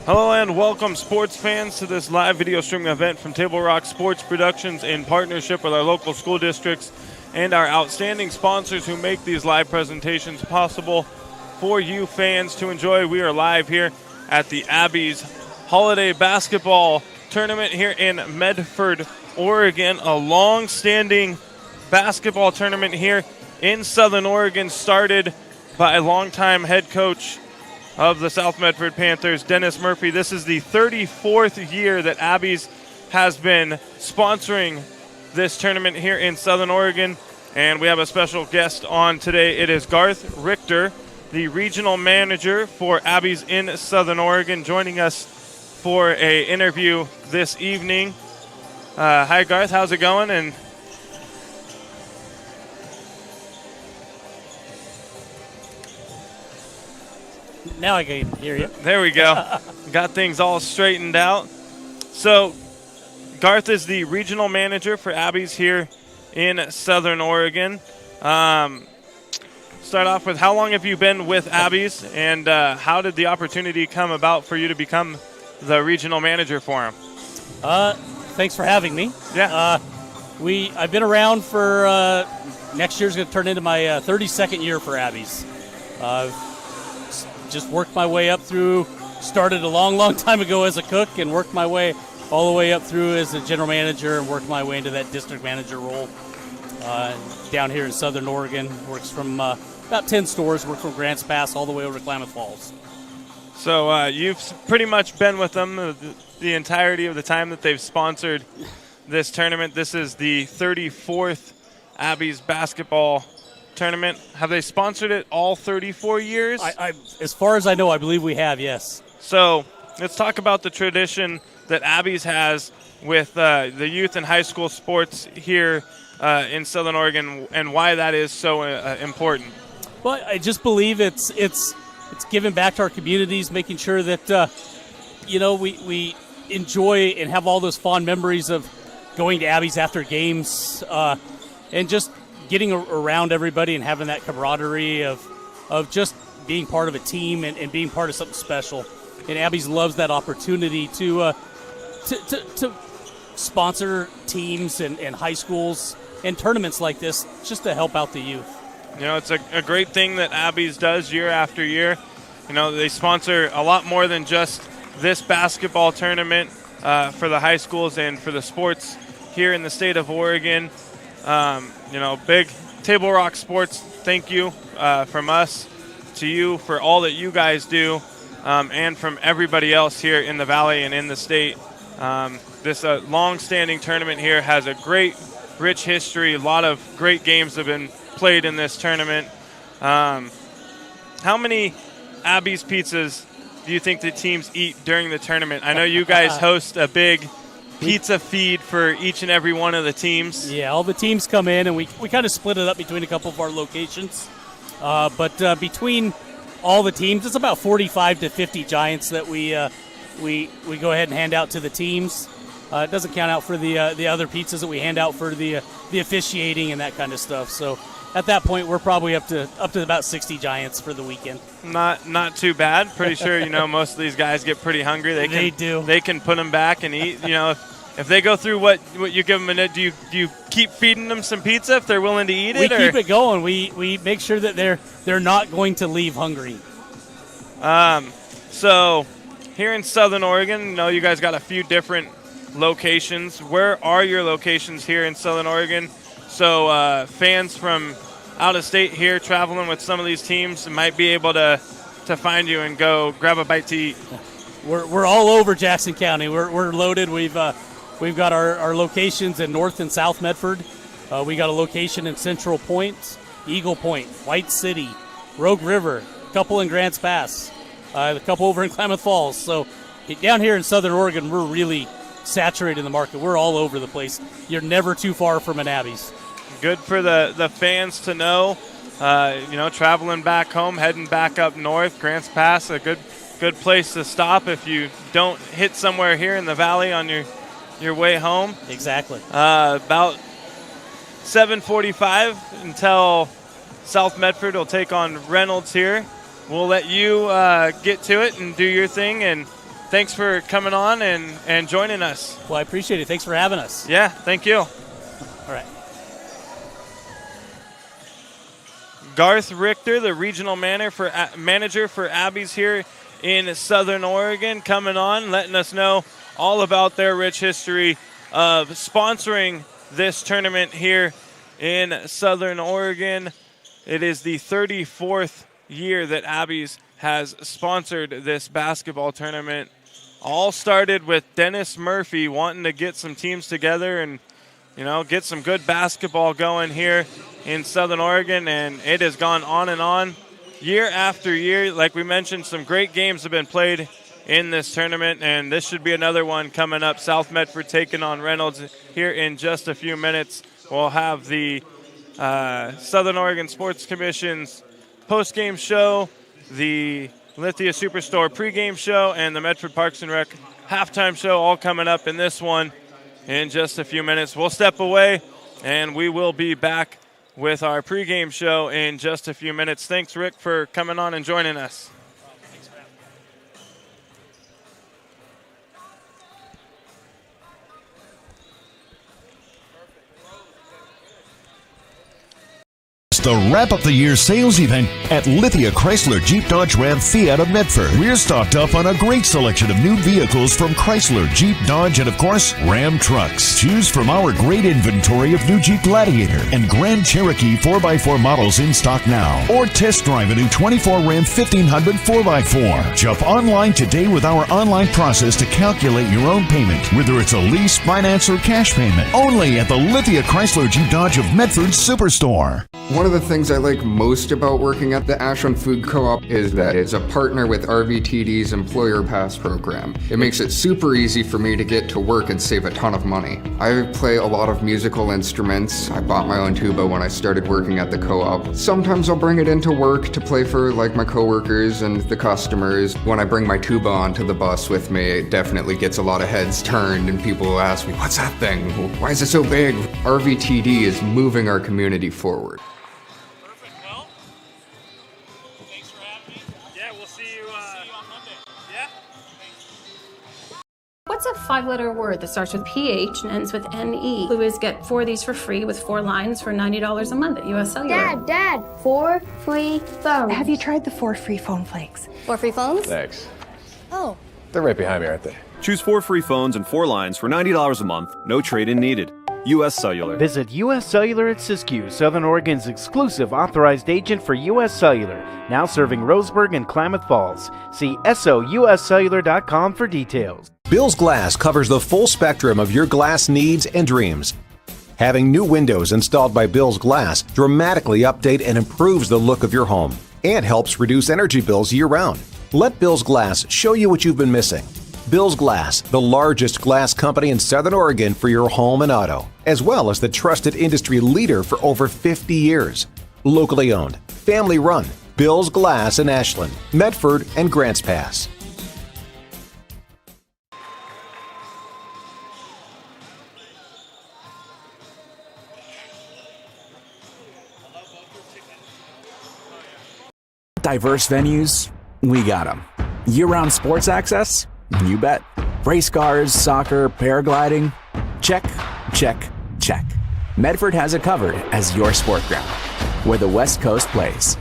Hello and welcome, sports fans, to this live video streaming event from Table Rock Sports Productions in partnership with our local school districts and our outstanding sponsors who make these live presentations possible for you fans to enjoy. We are live here at the Abby's Holiday Basketball Tournament here in Medford, Oregon, a long-standing basketball tournament here in Southern Oregon, started by longtime head coach of the South Medford Panthers, Dennis Murphy. This is the 34th year that Abby's has been sponsoring this tournament here in Southern Oregon, and we have a special guest on today. It is Garth Richter, the regional manager for Abby's in Southern Oregon, joining us for an interview this evening. Hi, Garth. How's it going? And now I can hear you. There we go. Got things all straightened out. So, Garth is the regional manager for Abby's here in Southern Oregon. Start off with, how long have you been with Abby's, and how did the opportunity come about for you to become the regional manager for him? Thanks for having me. Yeah. I've been around for next year's going to turn into my 32nd year for Abby's. Just worked my way up through, started a long time ago as a cook and worked my way all the way up through as a general manager and worked my way into that district manager role down here in Southern Oregon. Works from about 10 stores, worked from Grants Pass all the way over to Klamath Falls. So you've pretty much been with them the entirety of the time that they've sponsored this tournament. This is the 34th Abby's basketball tournament. Have they sponsored it all 34 years? As far as I know, I believe we have, yes. So let's talk about the tradition that Abby's has with the youth and high school sports here in Southern Oregon, and why that is so important. Well, I just believe it's giving back to our communities, making sure that we enjoy and have all those fond memories of going to Abby's after games, and just getting around everybody and having that camaraderie of just being part of a team and being part of something special. And Abby's loves that opportunity to sponsor teams and high schools and tournaments like this just to help out the youth. You know, it's a great thing that Abby's does year after year. You know, they sponsor a lot more than just this basketball tournament for the high schools and for the sports here in the state of Oregon. Big Table Rock Sports, thank you from us to you for all that you guys do, and from everybody else here in the Valley and in the state. This long-standing tournament here has a great, rich history. A lot of great games have been played in this tournament. How many Abby's pizzas do you think the teams eat during the tournament? I know you guys host a big pizza feed for each and every one of the teams. Yeah, all the teams come in, and we kind of split it up between a couple of our locations. But between all the teams, it's about 45 to 50 Giants that we go ahead and hand out to the teams. It doesn't count out for the other pizzas that we hand out for the officiating and that kind of stuff. So at that point, we're probably up to about 60 Giants for the weekend. Not too bad. Pretty sure most of these guys get pretty hungry. They do. They can put them back and eat. If they go through what you give them, do you keep feeding them some pizza if they're willing to eat it? We keep it going. We make sure that they're not going to leave hungry. So here in Southern Oregon, you guys got a few different locations. Where are your locations here in Southern Oregon? So fans from out of state here traveling with some of these teams might be able to find you and go grab a bite to eat. We're all over Jackson County. We're loaded. We've got our locations in North and South Medford. We got a location in Central Point, Eagle Point, White City, Rogue River, a couple in Grants Pass, a couple over in Klamath Falls. So down here in Southern Oregon, we're really saturated in the market. We're all over the place. You're never too far from an Abby's. Good for the fans to know. Traveling back home, heading back up north, Grants Pass, a good place to stop if you don't hit somewhere here in the valley on your way home. Exactly. About 7:45 until South Medford will take on Reynolds here. We'll let you get to it and do your thing, and thanks for coming on and joining us. Well, I appreciate it. Thanks for having us. Yeah, thank you. All right. Garth Richter, the regional manager for Abby's here in Southern Oregon, coming on, letting us know all about their rich history of sponsoring this tournament here in Southern Oregon. It is the 34th year that Abby's has sponsored this basketball tournament. All started with Dennis Murphy wanting to get some teams together and, get some good basketball going here in Southern Oregon, and it has gone on and on. Year after year, like we mentioned, some great games have been played in this tournament, and this should be another one coming up. South Medford taking on Reynolds here in just a few minutes. We'll have the Southern Oregon Sports Commission's post-game show, the Lithia Superstore pregame show, and the Medford Parks and Rec halftime show all coming up in this one in just a few minutes. We'll step away, and we will be back with our pregame show in just a few minutes. Thanks, Rick, for coming on and joining us. The wrap-up-the-year sales event at Lithia Chrysler Jeep Dodge Ram Fiat of Medford. We're stocked up on a great selection of new vehicles from Chrysler, Jeep, Dodge, and of course, Ram trucks. Choose from our great inventory of new Jeep Gladiator and Grand Cherokee 4x4 models in stock now. Or test drive a new 24 Ram 1500 4x4. Jump online today with our online process to calculate your own payment, whether it's a lease, finance, or cash payment. Only at the Lithia Chrysler Jeep Dodge of Medford Superstore. One of the things I like most about working at the Ashland Food Co-op is that it's a partner with RVTD's Employer Pass program. It makes it super easy for me to get to work and save a ton of money. I play a lot of musical instruments. I bought my own tuba when I started working at the co-op. Sometimes I'll bring it into work to play for my coworkers and the customers. When I bring my tuba onto the bus with me, it definitely gets a lot of heads turned and people ask me, "What's that thing? Why is it so big?" RVTD is moving our community forward. What's a 5-letter word that starts with PH and ends with NE? Clue is get 4 of these for free with 4 lines for $90 a month at US Cellular. Dad, 4 free phones. Have you tried the 4 free phone flakes? 4 free phones? Thanks. Oh. They're right behind me, aren't they? Choose 4 free phones and 4 lines for $90 a month. No trade-in needed. US Cellular. Visit US Cellular at Siskiyou, Southern Oregon's exclusive authorized agent for US Cellular, now serving Roseburg and Klamath Falls. See SOUScellular.com for details. Bill's Glass covers the full spectrum of your glass needs and dreams. Having new windows installed by Bill's Glass dramatically update and improves the look of your home and helps reduce energy bills year-round. Let Bill's Glass show you what you've been missing. Bill's Glass, the largest glass company in Southern Oregon for your home and auto, as well as the trusted industry leader for over 50 years. Locally owned, family run, Bill's Glass in Ashland, Medford, and Grants Pass. Diverse venues, we got them. Year-round sports access? You bet. Race cars, soccer, paragliding? Check, check, check. Medford has it covered as your sport ground, where the West Coast plays.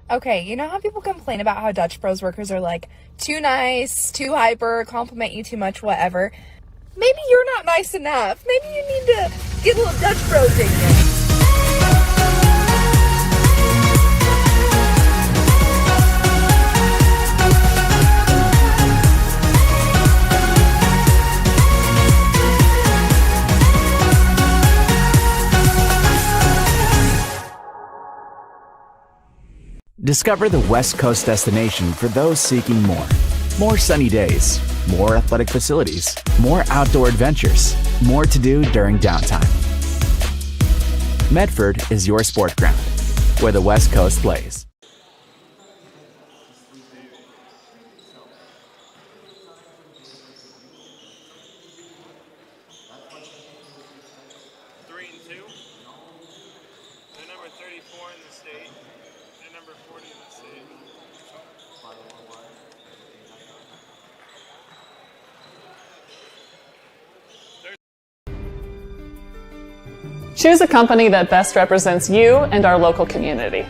Okay, you know how people complain about how Dutch Bros workers are too nice, too hyper, compliment you too much, whatever? Maybe you're not nice enough. Maybe you need to get a little Dutch Bros in you. Discover the West Coast destination for those seeking more. More sunny days, more athletic facilities, more outdoor adventures, more to do during downtime. Medford is your sport ground, where the West Coast plays. Choose a company that best represents you and our local community.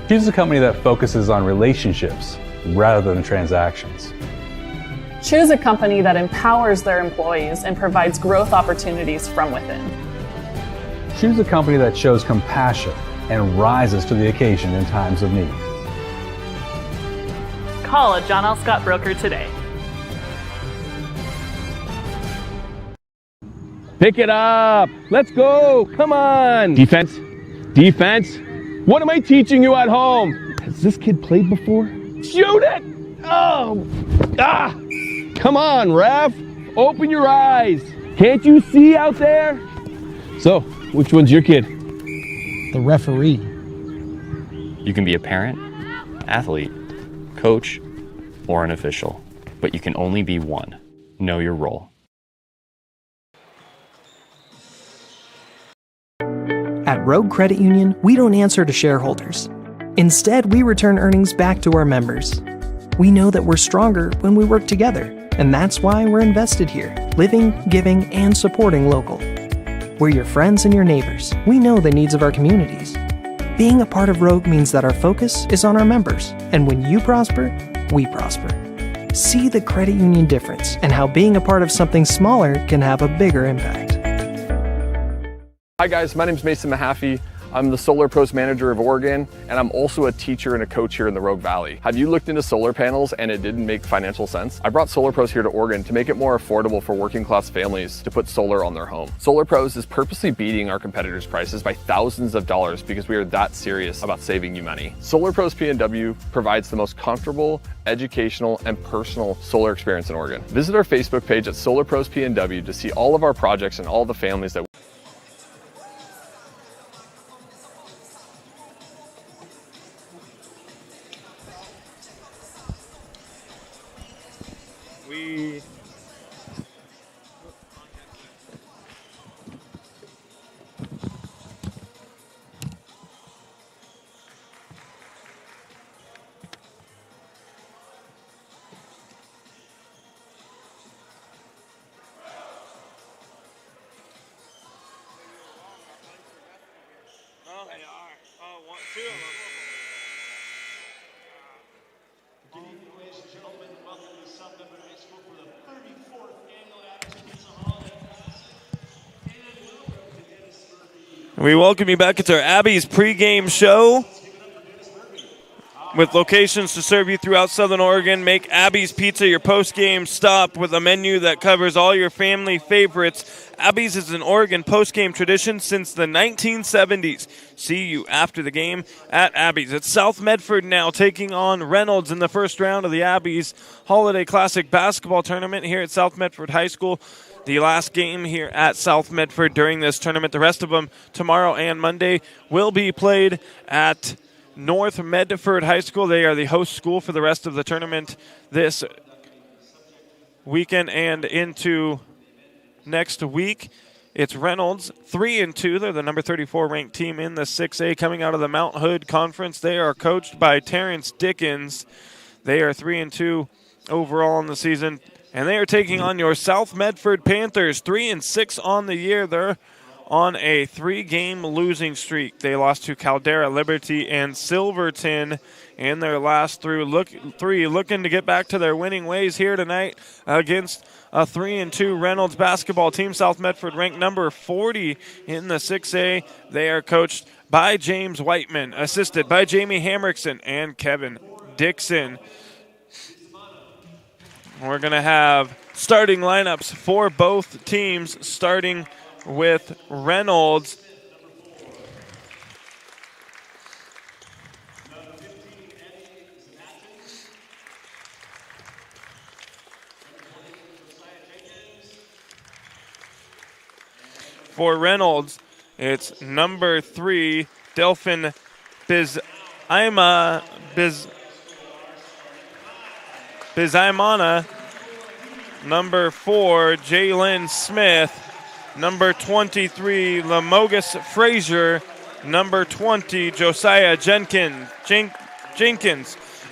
Choose a company that focuses on relationships rather than transactions. Choose a company that empowers their employees and provides growth opportunities from within. Choose a company that shows compassion and rises to the occasion in times of need. Call a John L. Scott broker today. Pick it up. Let's go. Come on. Defense. Defense. What am I teaching you at home? Has this kid played before? Shoot it. Oh. Ah. Come on, ref. Open your eyes. Can't you see out there? So, which one's your kid? The referee. You can be a parent, athlete, coach, or an official, but you can only be one. Know your role. At Rogue Credit Union, we don't answer to shareholders. Instead, we return earnings back to our members. We know that we're stronger when we work together, and that's why we're invested here, living, giving, and supporting local. We're your friends and your neighbors. We know the needs of our communities. Being a part of Rogue means that our focus is on our members, and when you prosper, we prosper. See the credit union difference and how being a part of something smaller can have a bigger impact. Hi guys, my name is Mason Mahaffey. I'm the Solar Pros Manager of Oregon, and I'm also a teacher and a coach here in the Rogue Valley. Have you looked into solar panels and it didn't make financial sense? I brought Solar Pros here to Oregon to make it more affordable for working class families to put solar on their home. Solar Pros is purposely beating our competitors' prices by thousands of dollars because we are that serious about saving you money. Solar Pros PNW provides the most comfortable, educational, and personal solar experience in Oregon. Visit our Facebook page at Solar Pros PNW to see all of our projects and all the families that we We welcome you back. It's our Abby's pregame show with locations to serve you throughout Southern Oregon. Make Abby's Pizza your postgame stop with a menu that covers all your family favorites. Abby's is an Oregon postgame tradition since the 1970s. See you after the game at Abby's. It's South Medford now taking on Reynolds in the first round of the Abby's Holiday Classic basketball tournament here at South Medford High School. The last game here at South Medford during this tournament. The rest of them tomorrow and Monday will be played at North Medford High School. They are the host school for the rest of the tournament this weekend and into next week. It's Reynolds, 3-2. They're the number 34 ranked team in the 6A coming out of the Mount Hood Conference. They are coached by Terrence Dickens. They are 3-2 overall in the season. And they are taking on your South Medford Panthers, 3-6 on the year. They're on a 3-game losing streak. They lost to Caldera, Liberty, and Silverton in their last three, looking to get back to their winning ways here tonight against a 3-2 Reynolds basketball team. South Medford ranked number 40 in the 6A. They are coached by James Whiteman, assisted by Jamie Hamrickson and Kevin Dixon. We're going to have starting lineups for both teams, starting with Reynolds. For Reynolds, it's number 3, Delphin Bizaimana, number 4, Jalen Smith, number 23, Lamogus Frazier, number 20, Josiah Jenkins.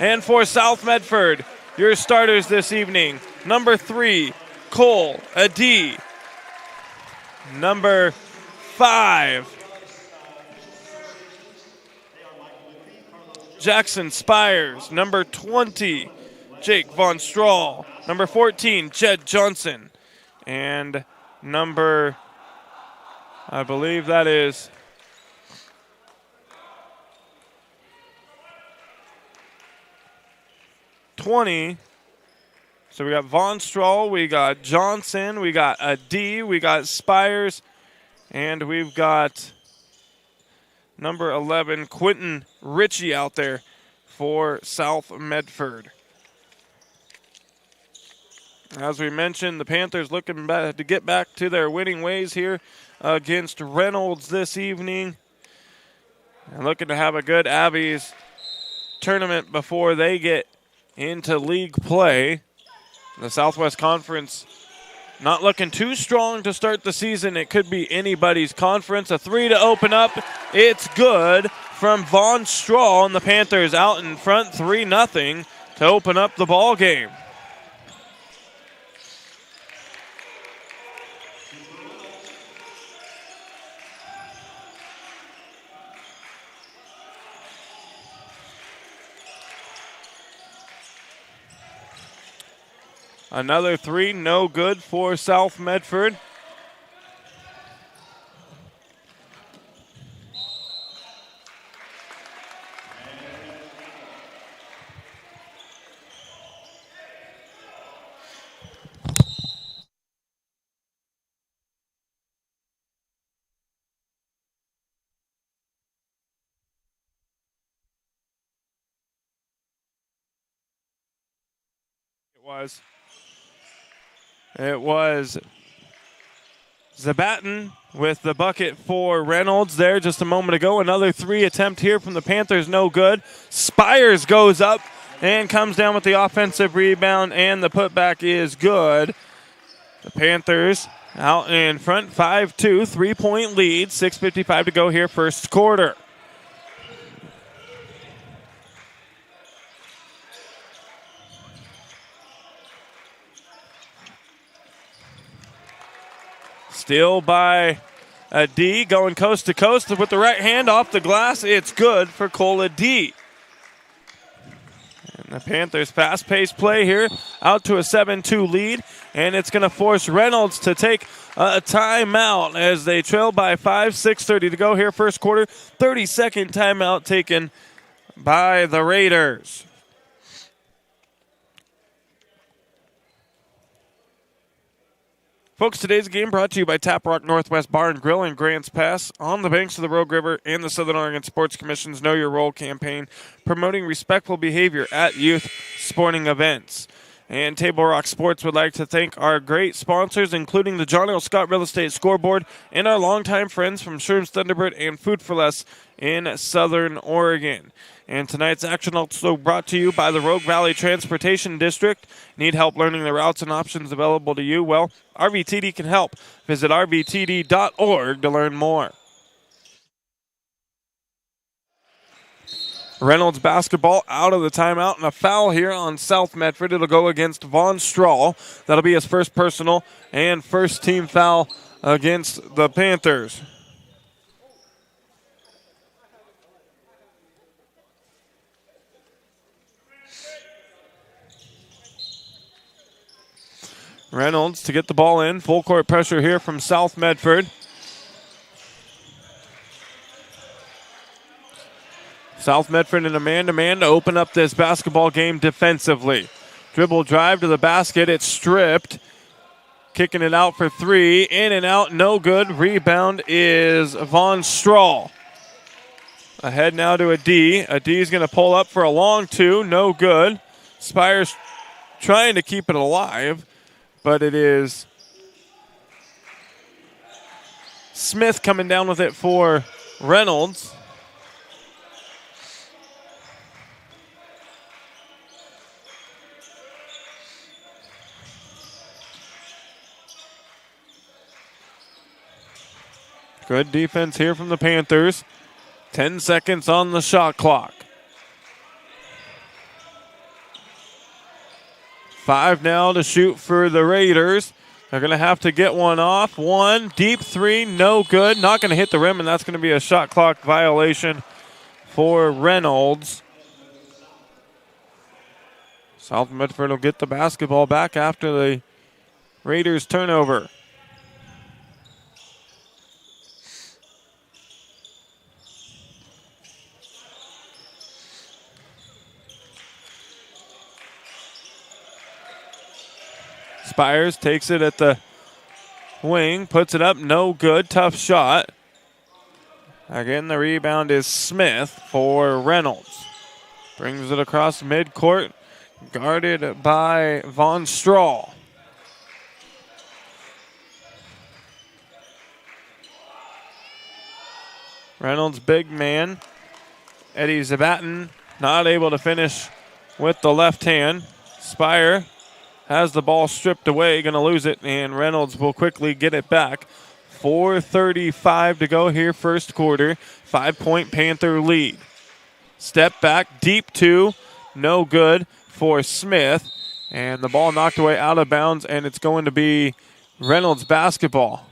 And for South Medford, your starters this evening, number 3, Cole Adi, number 5. Jackson Spires, number 20, Jake Von Strahl, number 14, Jed Johnson, and number, I believe that is 20. So we got Von Strahl, we got Johnson, we got a D, we got Spires, and we've got number 11, Quentin Ritchie out there for South Medford. As we mentioned, the Panthers looking to get back to their winning ways here against Reynolds this evening. And looking to have a good Abbeys tournament before they get into league play. The Southwest Conference not looking too strong to start the season. It could be anybody's conference. A 3 to open up. It's good from Von Strahl, and the Panthers out in front 3-0 to open up the ball game. Another 3, no good for South Medford. It was Zabatin with the bucket for Reynolds there just a moment ago. Another 3 attempt here from the Panthers, no good. Spires goes up and comes down with the offensive rebound, and the putback is good. The Panthers out in front, 5-2, 3-point lead, 6:55 to go here, first quarter. Steal by a D, going coast to coast with the right hand off the glass. It's good for Cola D. And the Panthers fast-paced play here, out to a 7-2 lead, and it's going to force Reynolds to take a timeout as they trail by 5, 6:30 to go here, first quarter. 30-second timeout taken by the Raiders. Folks, today's game brought to you by Tap Rock Northwest Bar and Grill in Grants Pass, on the banks of the Rogue River, and the Southern Oregon Sports Commission's Know Your Role campaign, promoting respectful behavior at youth sporting events. And Table Rock Sports would like to thank our great sponsors, including the John L. Scott Real Estate Scoreboard and our longtime friends from Sherm's Thunderbird and Food for Less in Southern Oregon. And tonight's action also brought to you by the Rogue Valley Transportation District. Need help learning the routes and options available to you? Well, RVTD can help. Visit rvtd.org to learn more. Reynolds basketball out of the timeout, and a foul here on South Medford. It'll go against Von Strahl. That'll be his first personal and first team foul against the Panthers. Reynolds to get the ball in. Full court pressure here from South Medford. South Medford in a man-to-man to open up this basketball game defensively. Dribble drive to the basket. It's stripped. Kicking it out for 3. In and out, no good. Rebound is Von Strahl. Ahead now to a D. A D is going to pull up for a long 2. No good. Spires trying to keep it alive, but it is Smith coming down with it for Reynolds. Good defense here from the Panthers. 10 seconds on the shot clock. 5 now to shoot for the Raiders. They're going to have to get one off. One, deep three, no good. Not going to hit the rim, and that's going to be a shot clock violation for Reynolds. South Medford will get the basketball back after the Raiders turnover. Spires takes it at the wing, puts it up, no good, tough shot. Again, the rebound is Smith for Reynolds. Brings it across midcourt, guarded by Von Strahl. Reynolds, big man. Eddie Zabatin not able to finish with the left hand. Spire has the ball stripped away, going to lose it, and Reynolds will quickly get it back. 4:35 to go here, first quarter. 5-point Panther lead. Step back, deep two, no good for Smith. And the ball knocked away out of bounds, and it's going to be Reynolds basketball.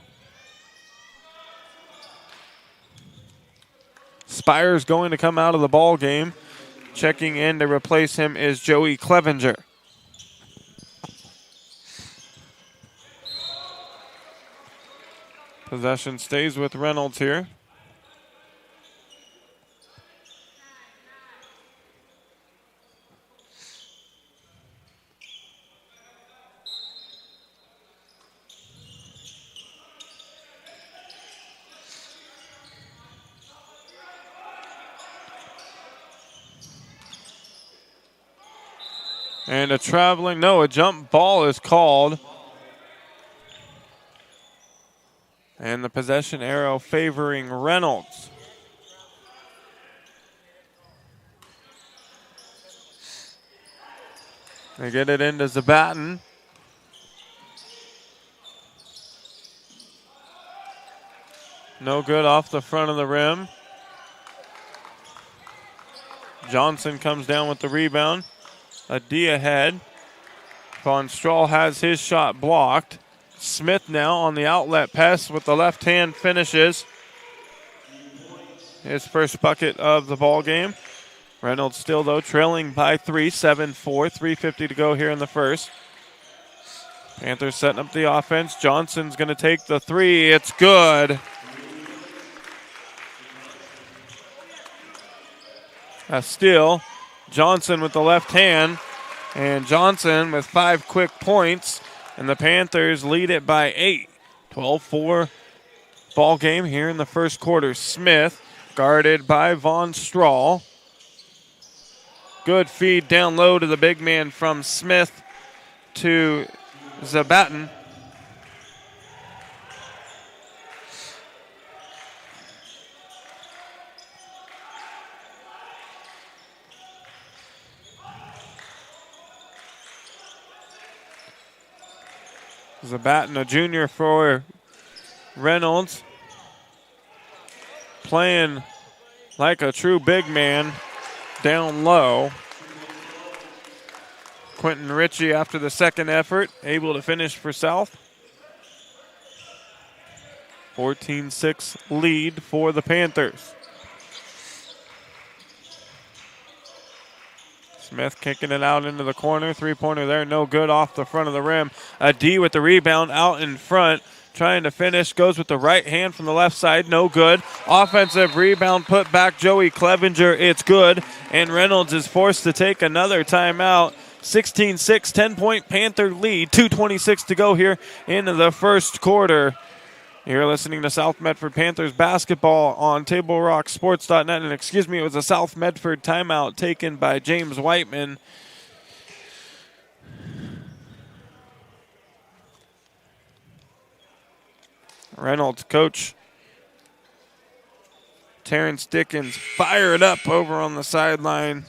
Spire's going to come out of the ball game. Checking in to replace him is Joey Clevenger. Possession stays with Reynolds here. And a jump ball is called. And the possession arrow favoring Reynolds. They get it into Zabatin. No good off the front of the rim. Johnson comes down with the rebound. A D ahead. Von Strahl has his shot blocked. Smith now on the outlet pass with the left hand finishes. His first bucket of the ball game. Reynolds still, though, trailing by 3, 7-4, 3:50 to go here in the first. Panthers setting up the offense. Johnson's going to take the three. It's good. A steal. Johnson with the left hand. And Johnson with 5 quick points. And the Panthers lead it by 8. 12-4 ball game here in the first quarter. Smith guarded by Von Strahl. Good feed down low to the big man from Smith to Zabatin. Zabatin, a junior for Reynolds. Playing like a true big man down low. Quentin Ritchie after the second effort, able to finish for South. 14-6 lead for the Panthers. Smith kicking it out into the corner. Three-pointer there, no good off the front of the rim. A D with the rebound out in front. Trying to finish, goes with the right hand from the left side, no good. Offensive rebound put back, Joey Clevenger, it's good. And Reynolds is forced to take another timeout. 16-6, 10-point Panther lead. 2:26 to go here in the first quarter. You're listening to South Medford Panthers basketball on TableRockSports.net. And excuse me, it was a South Medford timeout taken by James Whiteman. Reynolds coach Terrence Dickens fired up over on the sideline,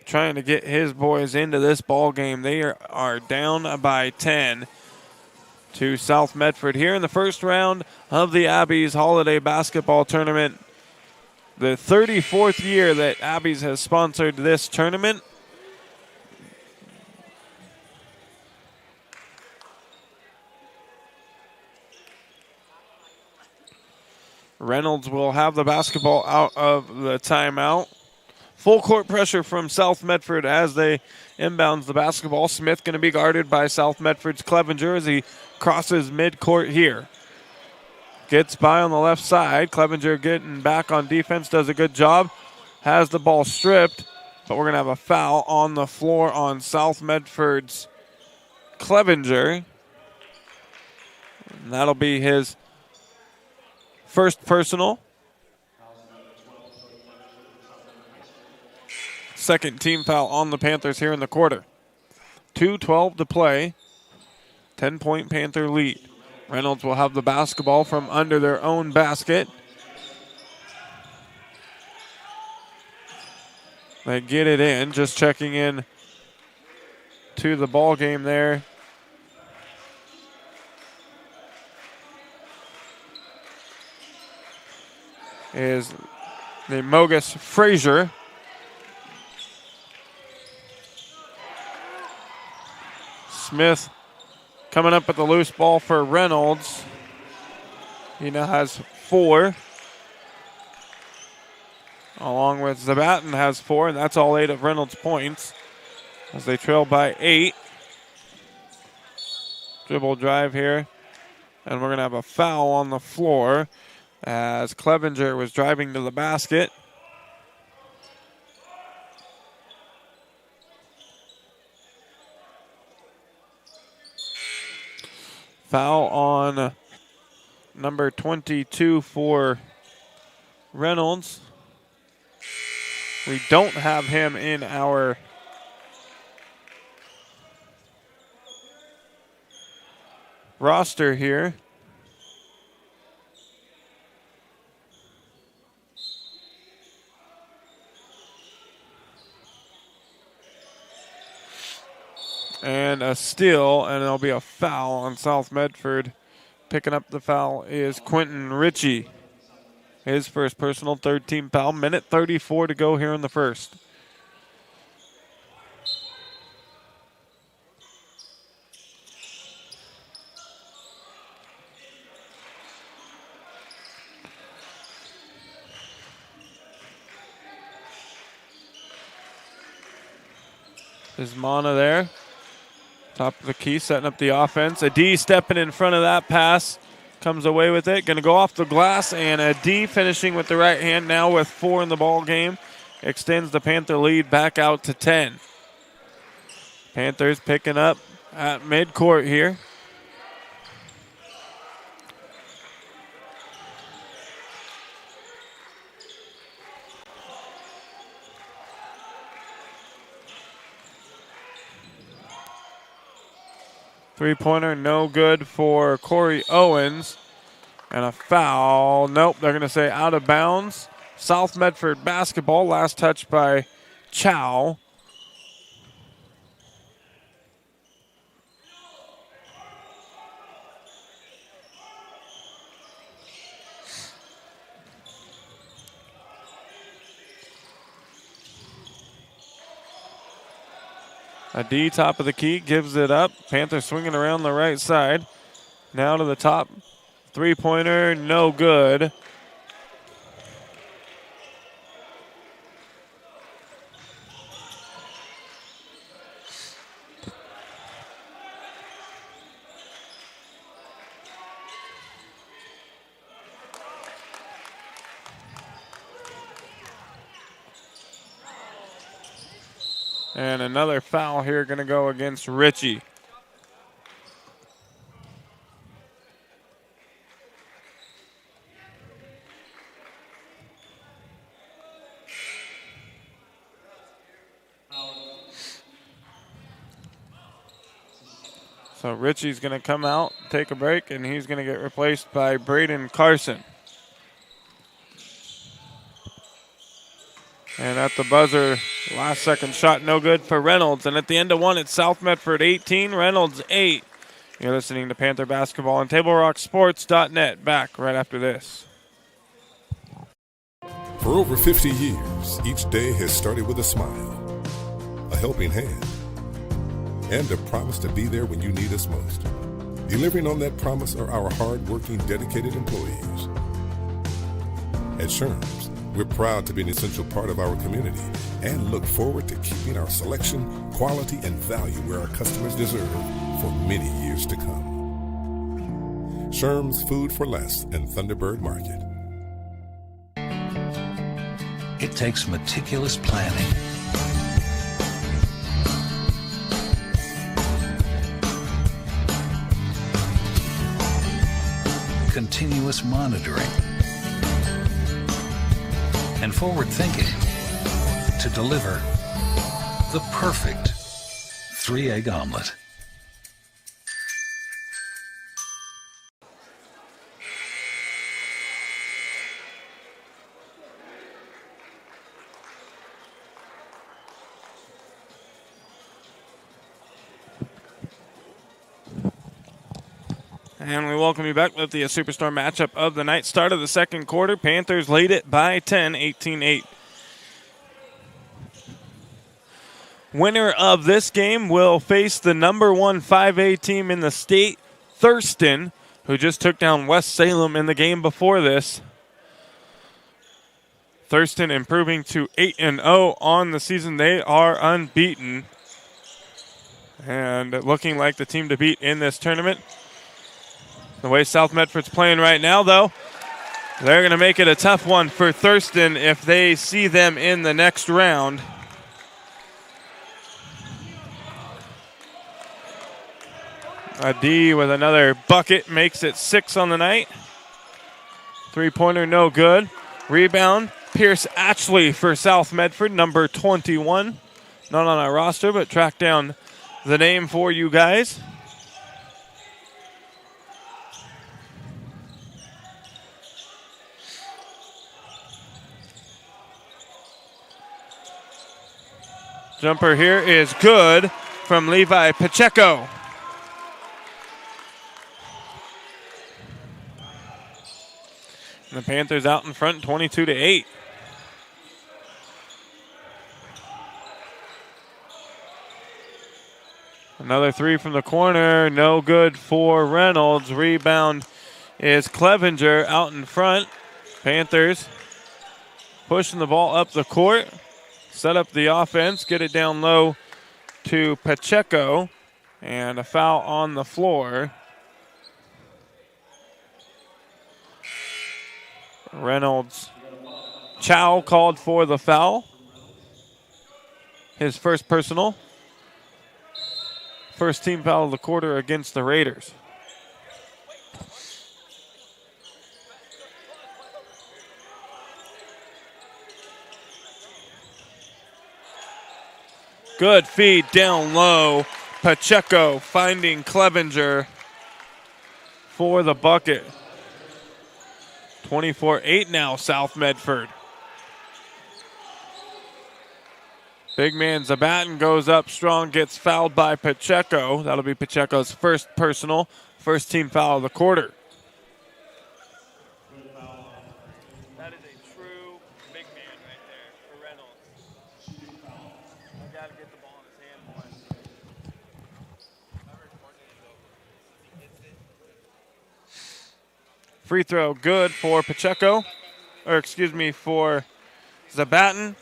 trying to get his boys into this ball game. They are down by 10 to South Medford here in the first round of the Abbeys Holiday Basketball Tournament. The 34th year that Abbeys has sponsored this tournament. Reynolds will have the basketball out of the timeout. Full court pressure from South Medford as they inbounds the basketball. Smith going to be guarded by South Medford's Clevenger as he crosses midcourt here. Gets by on the left side. Clevenger getting back on defense, does a good job. Has the ball stripped, but we're going to have a foul on the floor on South Medford's Clevenger. And that'll be his first personal. Second team foul on the Panthers here in the quarter. 2:12 to play. 10-point Panther lead. Reynolds will have the basketball from under their own basket. They get it in, just checking in to the ball game there. Is the Mogus Frazier. Smith coming up with the loose ball for Reynolds. He now has 4. Along with Zabatin has 4, and that's all 8 of Reynolds' points as they trail by 8. Dribble drive here, and we're going to have a foul on the floor as Clevenger was driving to the basket. Foul on number 22 for Reynolds. We don't have him in our roster here. And a steal, and there'll be a foul on South Medford. Picking up the foul is Quentin Ritchie. His first personal, third team foul. Minute 34 to go here in the first. Is Mana there? Top of the key, setting up the offense. Adi stepping in front of that pass. Comes away with it. Going to go off the glass, and Adi finishing with the right hand now with 4 in the ball game. Extends the Panther lead back out to 10. Panthers picking up at midcourt here. Three-pointer, no good for Corey Owens. And a foul. Nope, they're going to say out of bounds. South Medford basketball. Last touch by Chow. A D, top of the key, gives it up. Panthers swinging around the right side. Now to the top. Three-pointer, no good. And another foul here going to go against Ritchie. So Ritchie's going to come out, take a break, and he's going to get replaced by Braden Carson. And at the buzzer, last second shot, no good for Reynolds. And at the end of one, it's South Medford 18, Reynolds 8. You're listening to Panther Basketball on TableRockSports.net. Back right after this. For over 50 years, each day has started with a smile, a helping hand, and a promise to be there when you need us most. Delivering on that promise are our hard-working, dedicated employees. At Sherms, we're proud to be an essential part of our community and look forward to keeping our selection, quality, and value where our customers deserve for many years to come. Sherms Food for Less and Thunderbird Market. It takes meticulous planning, continuous monitoring, and forward thinking to deliver the perfect 3-egg omelet. And we welcome you back with the Superstar matchup of the night. Start of the second quarter. Panthers lead it by 10, 18-8. Winner of this game will face the number 1 5A team in the state, Thurston, who just took down West Salem in the game before this. Thurston improving to 8-0 on the season. They are unbeaten and looking like the team to beat in this tournament. The way South Medford's playing right now, though, they're going to make it a tough one for Thurston if they see them in the next round. A D with another bucket makes it 6 on the night. Three-pointer no good. Rebound, Pierce Atchley for South Medford, number 21. Not on our roster, but track down the name for you guys. Jumper here is good from Levi Pacheco. And the Panthers out in front, 22-8. Another three from the corner, no good for Reynolds. Rebound is Clevenger out in front. Panthers pushing the ball up the court. Set up the offense, get it down low to Pacheco, and a foul on the floor. Reynolds. Chow called for the foul. His first personal. First team foul of the quarter against the Raiders. Good feed down low. Pacheco finding Clevenger for the bucket. 24-8 now, South Medford. Big man Zabatin goes up strong, gets fouled by Pacheco. That'll be Pacheco's first personal, first team foul of the quarter. That is a true big man right there for Reynolds. I got to get the ball in his hand more. Free throw good for Pacheco, or excuse me, for Zabatin.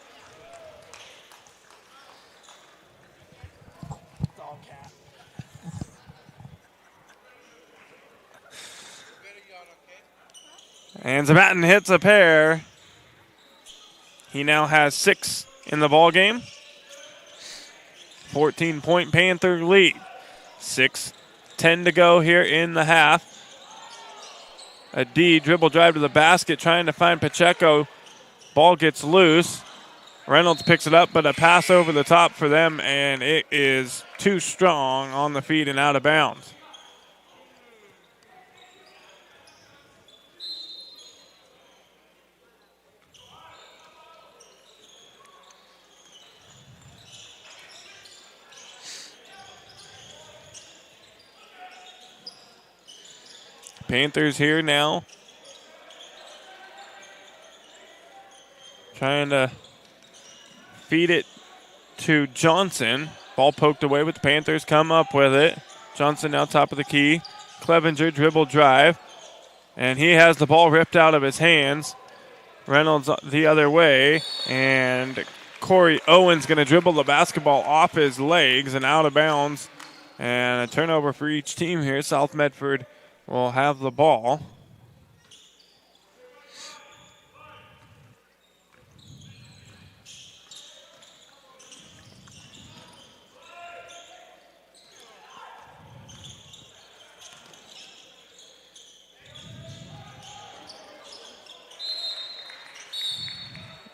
And Zabatin hits a pair. He now has 6 in the ball game. 14-point Panther lead. 6:10 to go here in the half. A D dribble drive to the basket, trying to find Pacheco. Ball gets loose. Reynolds picks it up, but a pass over the top for them, and it is too strong on the feet and out of bounds. Panthers here now. Trying to feed it to Johnson. Ball poked away, but the Panthers come up with it. Johnson now top of the key. Clevenger dribble drive. And he has the ball ripped out of his hands. Reynolds the other way, and Corey Owens going to dribble the basketball off his legs and out of bounds. And a turnover for each team here. South Medford will have the ball.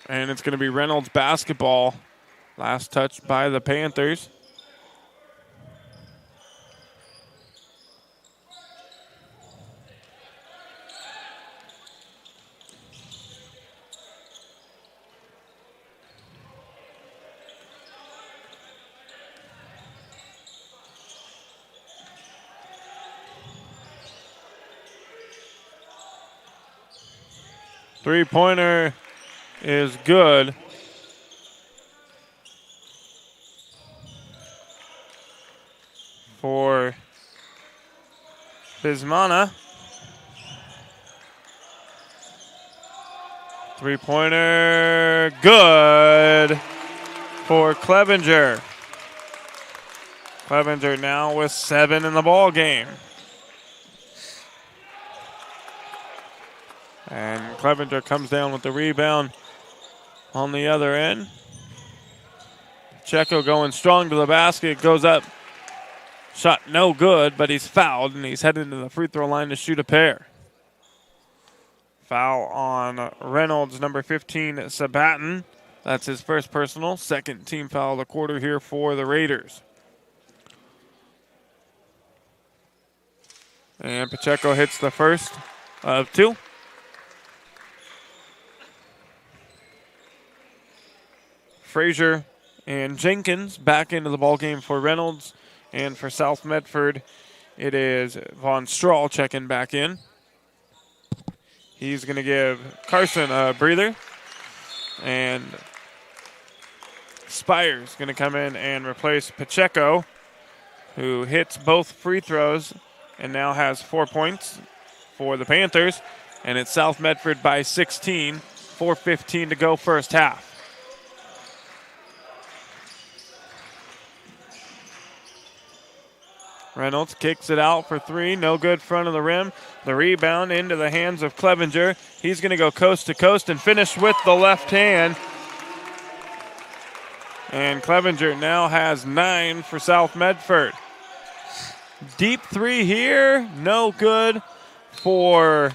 And it's going to be Reynolds basketball. Last touch by the Panthers. Three-pointer is good. For Bismana. Three-pointer, good for Clevenger. Clevenger now with 7 in the ball game. And Clevenger comes down with the rebound on the other end. Checo going strong to the basket, goes up. Shot no good, but he's fouled, and he's headed to the free throw line to shoot a pair. Foul on Reynolds, number 15, Sabatin. That's his first personal. Second team foul of the quarter here for the Raiders. And Pacheco hits the first of 2. Frazier and Jenkins back into the ballgame for Reynolds. And for South Medford, it is Von Strahl checking back in. He's going to give Carson a breather. And Spires going to come in and replace Pacheco, who hits both free throws and now has 4 points for the Panthers. And it's South Medford by 16, 4:15 to go first half. Reynolds kicks it out for 3. No good front of the rim. The rebound into the hands of Clevenger. He's going to go coast to coast and finish with the left hand. And Clevenger now has 9 for South Medford. Deep 3 here. No good for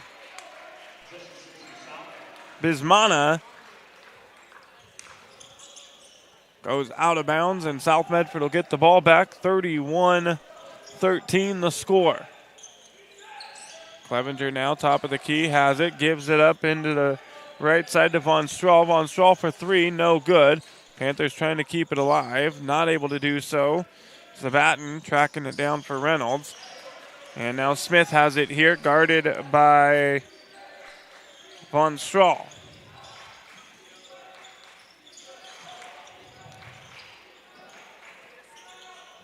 Bismana. Goes out of bounds, and South Medford will get the ball back. 31-13 the score. Clevenger now top of the key, has it, gives it up into the right side to Von Strahl. Von Strahl for 3, no good. Panthers trying to keep it alive, not able to do so. Sabatin tracking it down for Reynolds. And now Smith has it here, guarded by Von Strahl.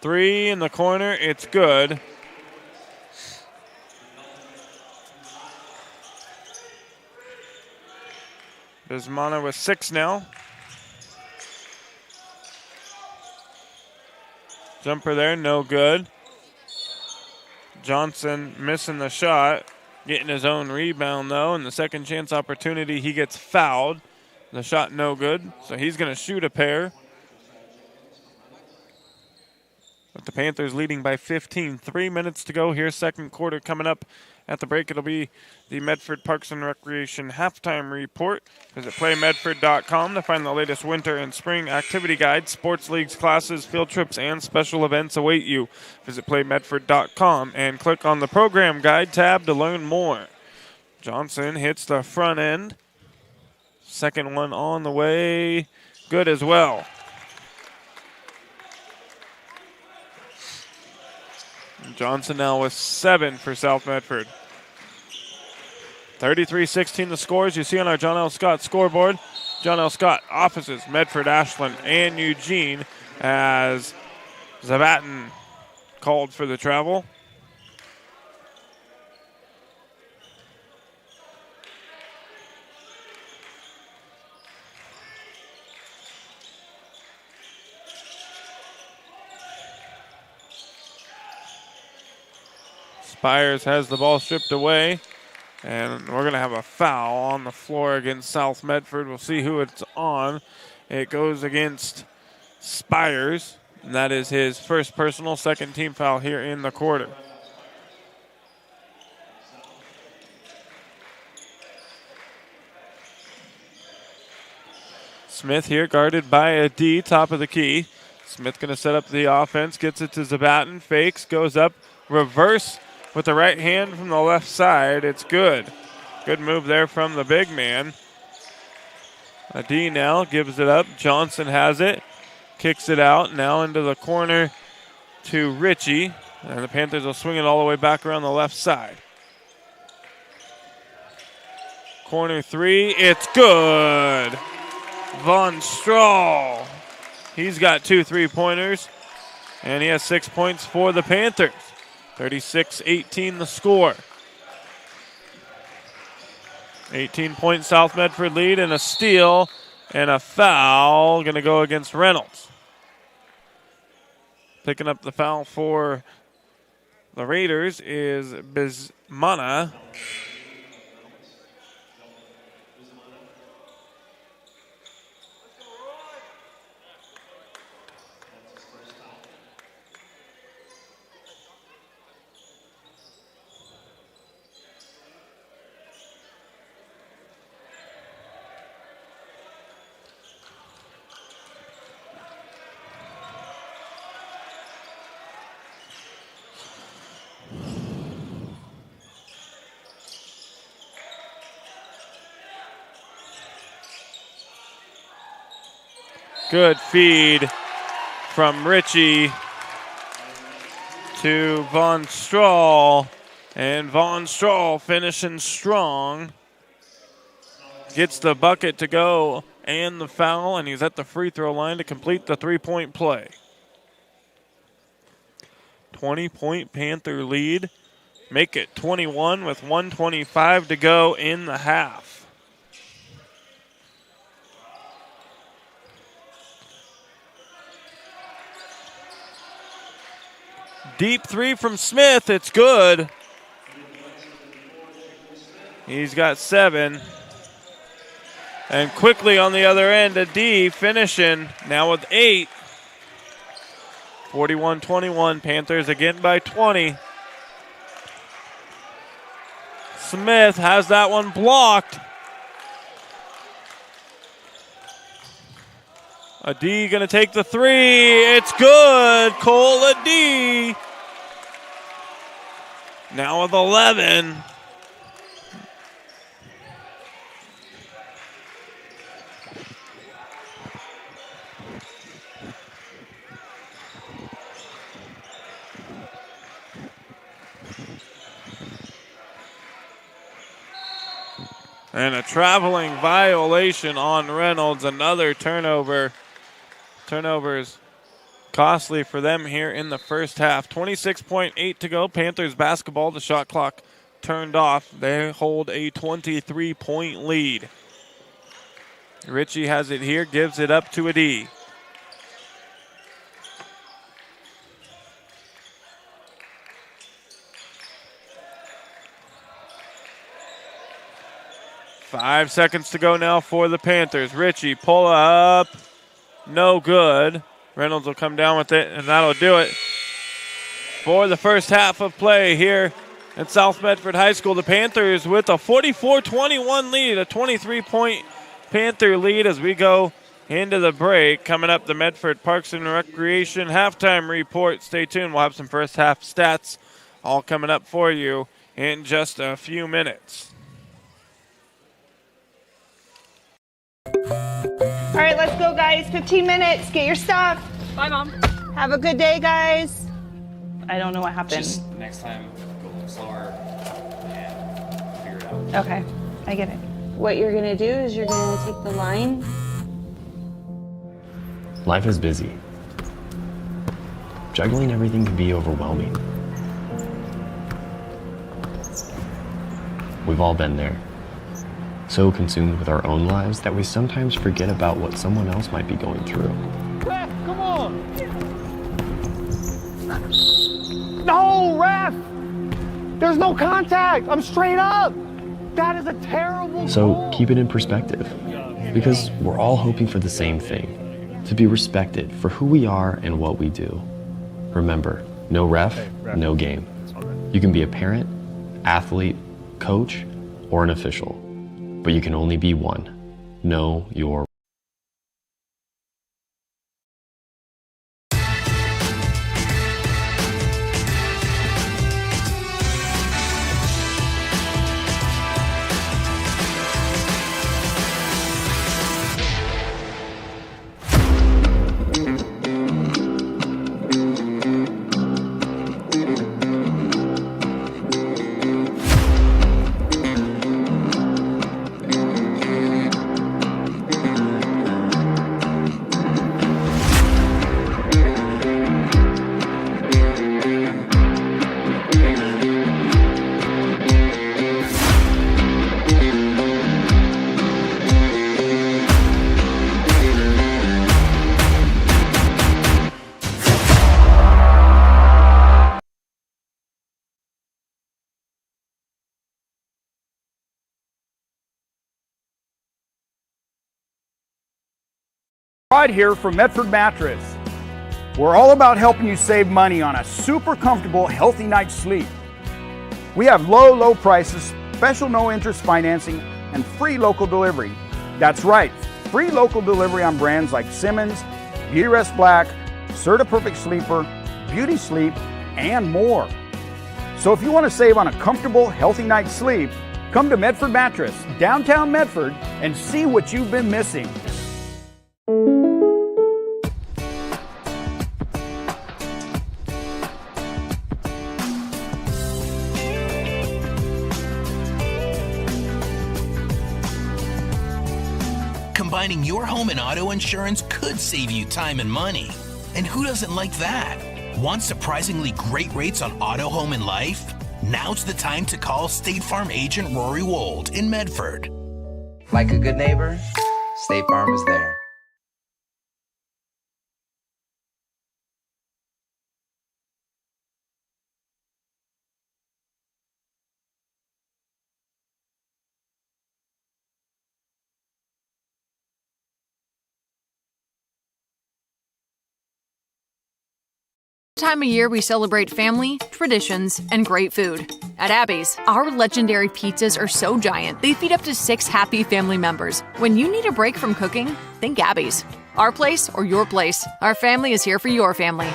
Three in the corner, it's good. Bismana with 6 now. Jumper there, no good. Johnson missing the shot, getting his own rebound though, and the second chance opportunity, he gets fouled. The shot no good, so he's going to shoot a pair. But the Panthers leading by 15. 3 minutes to go here. Second quarter coming up. At the break, it'll be the Medford Parks and Recreation halftime report. Visit playmedford.com to find the latest winter and spring activity guides, sports leagues, classes, field trips, and special events await you. Visit playmedford.com and click on the program guide tab to learn more. Johnson hits the front end. Second one on the way. Good as well. Johnson now with 7 for South Medford. 33-16 the scores you see on our John L. Scott scoreboard. John L. Scott offices Medford, Ashland, and Eugene as Sabatin called for the travel. Spires has the ball stripped away, and we're going to have a foul on the floor against South Medford. We'll see who it's on. It goes against Spires, and that is his first personal, second team foul here in the quarter. Smith here guarded by a D, top of the key. Smith going to set up the offense, gets it to Zabatin, fakes, goes up, reverse with the right hand from the left side. It's good. Good move there from the big man. A D now gives it up. Johnson has it, kicks it out, now into the corner to Ritchie. And the Panthers will swing it all the way back around the left side. Corner three, it's good. Von Strahl, he's got 2 3-pointers, and he has 6 points for the Panthers. 36-18 the score. 18-point South Medford lead, and a steal and a foul going to go against Reynolds. Picking up the foul for the Raiders is Bismana. Good feed from Ritchie to Von Strahl. And Von Strahl finishing strong. Gets the bucket to go and the foul, and he's at the free throw line to complete the 3-point play. 20-point Panther lead. Make it 21 with 1:25 to go in the half. Deep three from Smith. It's good. He's got 7. And quickly on the other end, a D finishing now with 8. 41-21. Panthers again by 20. Smith has that one blocked. A D going to take the 3. It's good. Cole a D. Now with 11. And a traveling violation on Reynolds. Another turnover. Turnovers costly for them here in the first half. 26.8 to go. Panthers basketball. The shot clock turned off. They hold a 23-point lead. Ritchie has it here. Gives it up to a D. Five seconds to go now for the Panthers. Ritchie pull up. No good. Reynolds will come down with it, and that'll do it for the first half of play here at South Medford High School. The Panthers with a 44-21 lead, a 23-point Panther lead as we go into the break. Coming up, the Medford Parks and Recreation halftime report. Stay tuned. We'll have some first half stats all coming up for you in just a few minutes. All right, let's go, guys. 15 minutes. Get your stuff. Bye, Mom. Have a good day, guys. I don't know what happened. Just next time, go a little slower and figure it out. Okay, I get it. What you're going to do is you're going to take the line. Life is busy. Juggling everything can be overwhelming. We've all been there. So consumed with our own lives that we sometimes forget about what someone else might be going through. Ref, come on! No, ref! There's no contact. I'm straight up. That is a terrible So keep it in perspective, because we're all hoping for the same thing, to be respected for who we are and what we do. Remember, no ref, no game. You can be a parent, athlete, coach, or an official, but you can only be one. Know your Rod here from Medford Mattress. We're all about helping you save money on a super comfortable, healthy night's sleep. We have low prices, special no-interest financing, and free local delivery. That's right, free local delivery on brands like Simmons, Beautyrest Black, Serta Perfect Sleeper, Beauty Sleep, and more. So if you want to save on a comfortable, healthy night's sleep, come to Medford Mattress, downtown Medford, and see what you've been missing. Combining your home and auto insurance could save you time and money. And who doesn't like that? Want surprisingly great rates on auto, home, and life? Now's the time to call State Farm agent Rory Wold in Medford. Like a good neighbor, State Farm is there. Time of year we celebrate family, traditions, and great food. At Abby's, our legendary pizzas are so giant, they feed up to 6 happy family members. When you need a break from cooking, think Abby's. Our place or your place, our family is here for your family.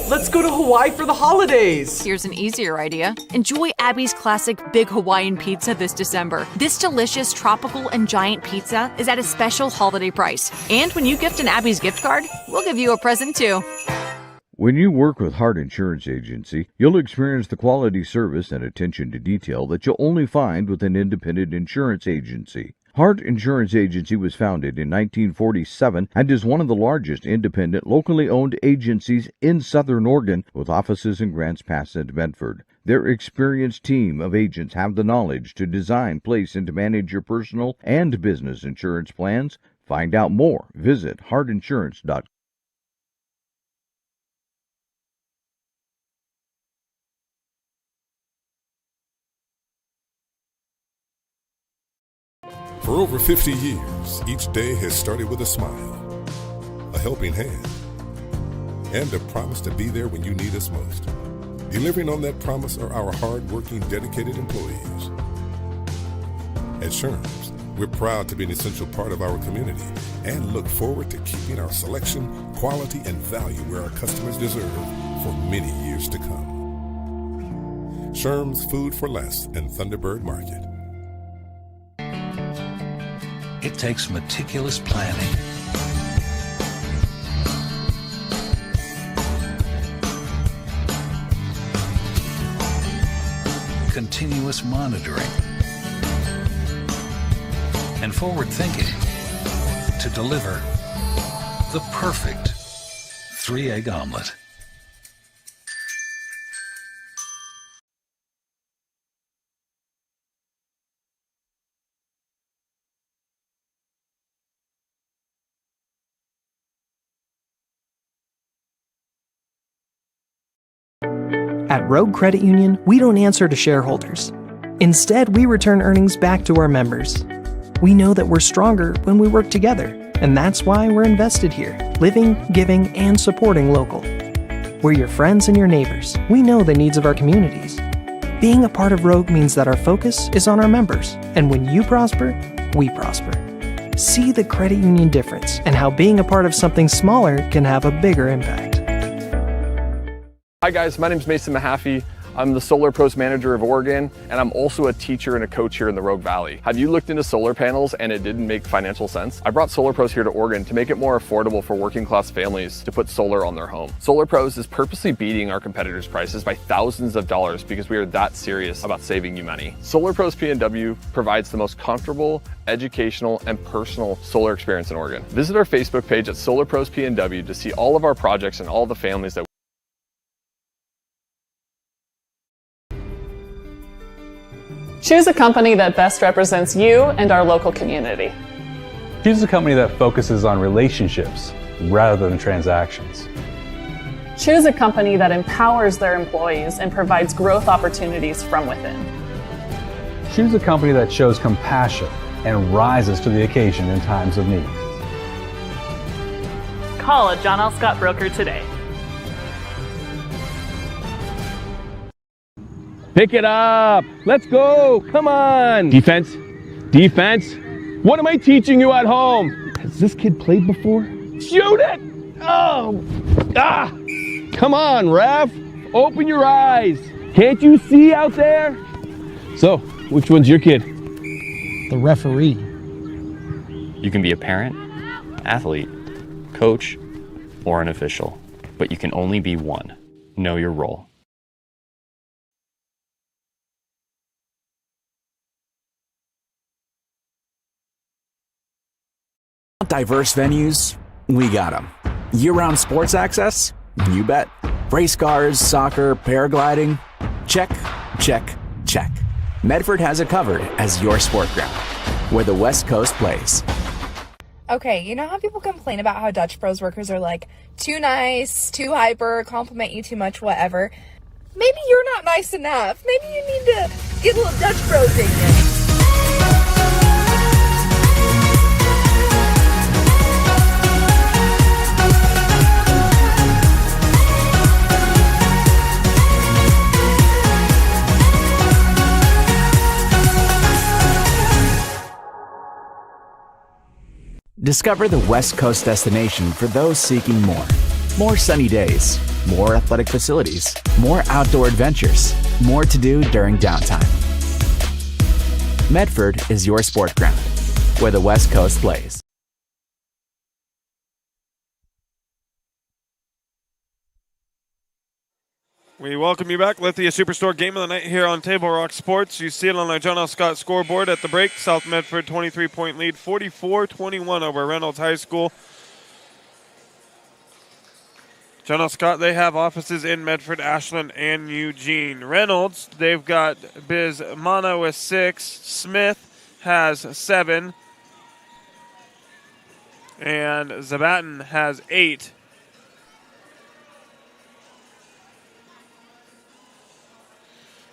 Let's go to Hawaii for the holidays! Here's an easier idea. Enjoy Abby's classic Big Hawaiian Pizza this December. This delicious tropical and giant pizza is at a special holiday price. And when you gift an Abby's gift card, we'll give you a present too. When you work with Hart Insurance Agency, you'll experience the quality service and attention to detail that you'll only find with an independent insurance agency. Hart Insurance Agency was founded in 1947 and is one of the largest independent, locally owned agencies in Southern Oregon, with offices in Grants Pass and Medford. Their experienced team of agents have the knowledge to design, place, and to manage your personal and business insurance plans. Find out more. Visit hartinsurance.com. For over 50 years, each day has started with a smile, a helping hand, and a promise to be there when you need us most. Delivering on that promise are our hard-working, dedicated employees. At Sherms, we're proud to be an essential part of our community and look forward to keeping our selection, quality, and value where our customers deserve for many years to come. Sherms Food for Less and Thunderbird Market. It takes meticulous planning, continuous monitoring, and forward thinking to deliver the perfect 3-egg omelet. At Rogue Credit Union, we don't answer to shareholders. Instead, we return earnings back to our members. We know that we're stronger when we work together, and that's why we're invested here, living, giving, and supporting local. We're your friends and your neighbors. We know the needs of our communities. Being a part of Rogue means that our focus is on our members, and when you prosper, we prosper. See the credit union difference and how being a part of something smaller can have a bigger impact. Hi guys, my name is Mason Mahaffey. I'm the Solar Pros Manager of Oregon, and I'm also a teacher and a coach here in the Rogue Valley. Have you looked into solar panels and it didn't make financial sense? I brought Solar Pros here to Oregon to make it more affordable for working class families to put solar on their home. Solar Pros is purposely beating our competitors' prices by thousands of dollars because we are that serious about saving you money. Solar Pros PNW provides the most comfortable, educational, and personal solar experience in Oregon. Visit our Facebook page at Solar Pros PNW to see all of our projects and all the families that Choose a company that best represents you and our local community. Choose a company that focuses on relationships rather than transactions. Choose a company that empowers their employees and provides growth opportunities from within. Choose a company that shows compassion and rises to the occasion in times of need. Call a John L. Scott broker today. Pick it up. Let's go. Come on. Defense. Defense. What am I teaching you at home? Has this kid played before? Shoot it. Oh. Ah. Come on, ref. Open your eyes. Can't you see out there? So, which one's your kid? The referee. You can be a parent, athlete, coach, or an official, but you can only be one. Know your role. Diverse venues? We got them. Year-round sports access? You bet. Race cars, soccer, paragliding? Check, check, check. Medford has it covered as your sport ground, where the West Coast plays. Okay, you know how people complain about how Dutch Bros workers are like too nice, too hyper, compliment you too much, whatever? Maybe you're not nice enough. Maybe you need to get a little Dutch Bros in you. Discover the West Coast destination for those seeking more. More sunny days, more athletic facilities, more outdoor adventures, more to do during downtime. Medford is your sport ground, where the West Coast plays. We welcome you back. Lithia Superstore game of the night here on Table Rock Sports. You see it on our John L. Scott scoreboard at the break. South Medford 23-point lead, 44-21 over Reynolds High School. John L. Scott, they have offices in Medford, Ashland, and Eugene. Reynolds, they've got Biz Mana with 6. Smith has 7. And Zabatin has 8.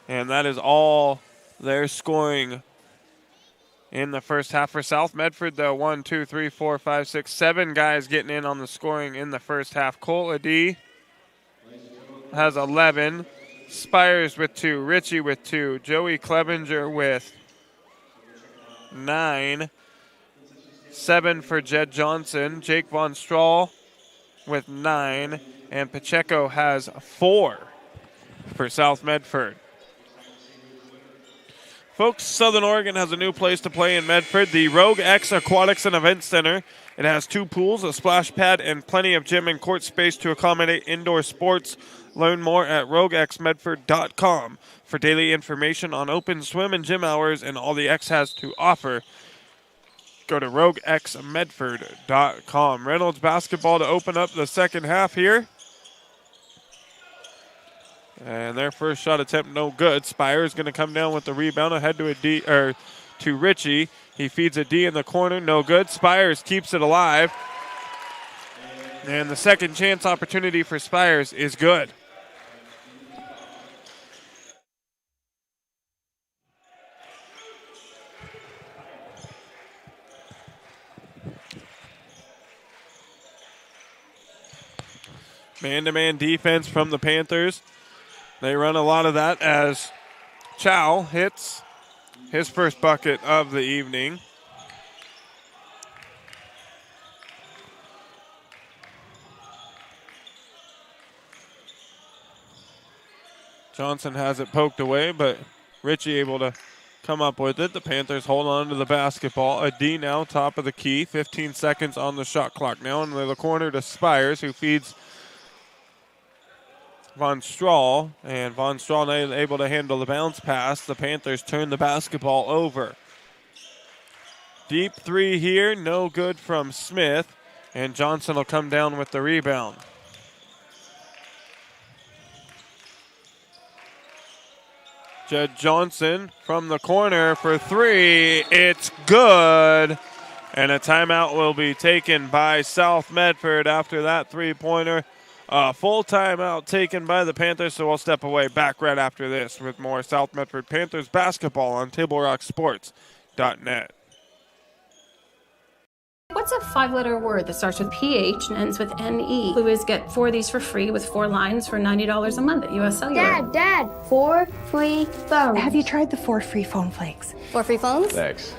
And that is all their scoring in the first half for South Medford, though. 1, 2, 3, 4, 5, 6, 7 guys getting in on the scoring in the first half. Cole Adi has 11. Spires with 2. Richie with 2. Joey Clevenger with 9. 7 for Jed Johnson. Jake Von Strahl with 9. And Pacheco has 4 for South Medford. Folks, Southern Oregon has a new place to play in Medford, the Rogue X Aquatics and Event Center. It has 2 pools, a splash pad, and plenty of gym and court space to accommodate indoor sports. Learn more at roguexmedford.com. For daily information on open swim and gym hours and all the X has to offer, go to roguexmedford.com. Reynolds basketball to open up the second half here. And their first shot attempt, no good. Spire is going to come down with the rebound ahead to to Richie. He feeds a D in the corner, no good. Spires keeps it alive. And the second chance opportunity for Spires is good. Man-to-man defense from the Panthers. They run a lot of that as Chow hits his first bucket of the evening. Johnson has it poked away, but Ritchie able to come up with it. The Panthers hold on to the basketball. A D now, top of the key. 15 seconds on the shot clock now. And the corner to Spires, who feeds Von Strahl. And Von Strahl able to handle the bounce pass. The Panthers turn the basketball over. Deep three here, no good from Smith. And Johnson will come down with the rebound. Jed Johnson from the corner for three. It's good. And a timeout will be taken by South Medford after that three-pointer. Full timeout taken by the Panthers, so we'll step away. Back right after this with more South Medford Panthers basketball on TableRockSports.net. What's a 5-letter word that starts with PH and ends with NE? Clue get 4 of these for free with 4 lines for $90 a month at US Cellular. Dad, 4 free phones. Have you tried the 4 free phone flakes? 4 free phones? Thanks.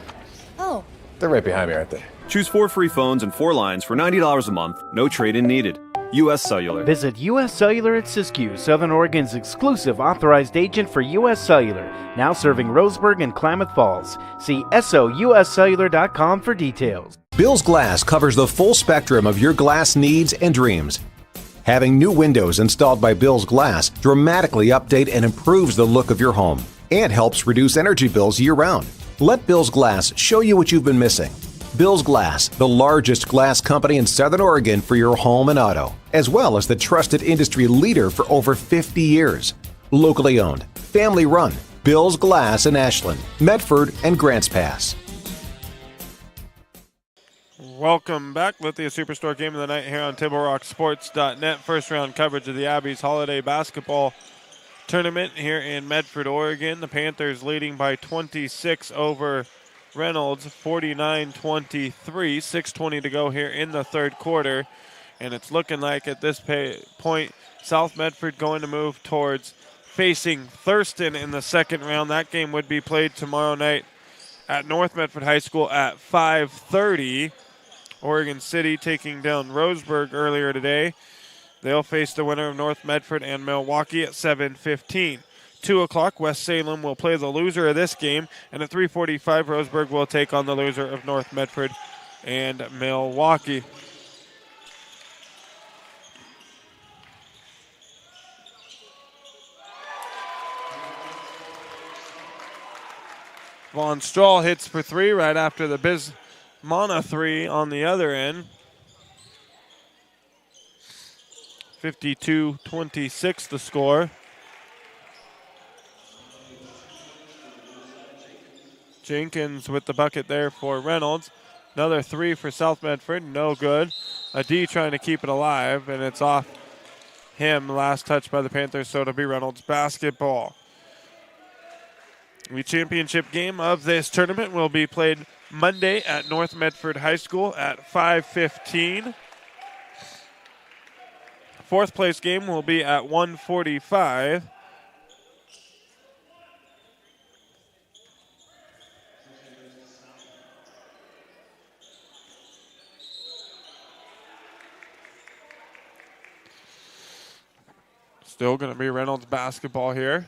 Oh. They're right behind me, aren't they? Choose 4 free phones and 4 lines for $90 a month. No trade-in needed. US Cellular. Visit US Cellular at Siskiyou, Southern Oregon's exclusive authorized agent for US Cellular, now serving Roseburg and Klamath Falls. See SOUScellular.com for details. Bill's Glass covers the full spectrum of your glass needs and dreams. Having new windows installed by Bill's Glass dramatically update and improves the look of your home and helps reduce energy bills year-round. Let Bill's Glass show you what you've been missing. Bill's Glass, the largest glass company in Southern Oregon for your home and auto, as well as the trusted industry leader for over 50 years. Locally owned, family run, Bill's Glass in Ashland, Medford, and Grants Pass. Welcome back. Lithia Superstore game of the night here on TableRockSports.net. First round coverage of the Abbeys Holiday Basketball Tournament here in Medford, Oregon. The Panthers leading by 26 over Reynolds, 49-23. 6:20 to go here in the third quarter. And it's looking like at this point, South Medford going to move towards facing Thurston in the second round. That game would be played tomorrow night at North Medford High School at 5:30. Oregon City taking down Roseburg earlier today. They'll face the winner of North Medford and Milwaukee at 7:15. 2 o'clock, West Salem will play the loser of this game, and at 3:45, Roseburg will take on the loser of North Medford and Milwaukee. Von Strahl hits for 3 right after the Bismana 3 on the other end. 52-26 the score. Jenkins with the bucket there for Reynolds. Another 3 for South Medford, no good. A D trying to keep it alive, and it's off him. Last touch by the Panthers, so it'll be Reynolds basketball. The championship game of this tournament will be played Monday at North Medford High School at 5:15. Fourth place game will be at 1:45. Still going to be Reynolds basketball here.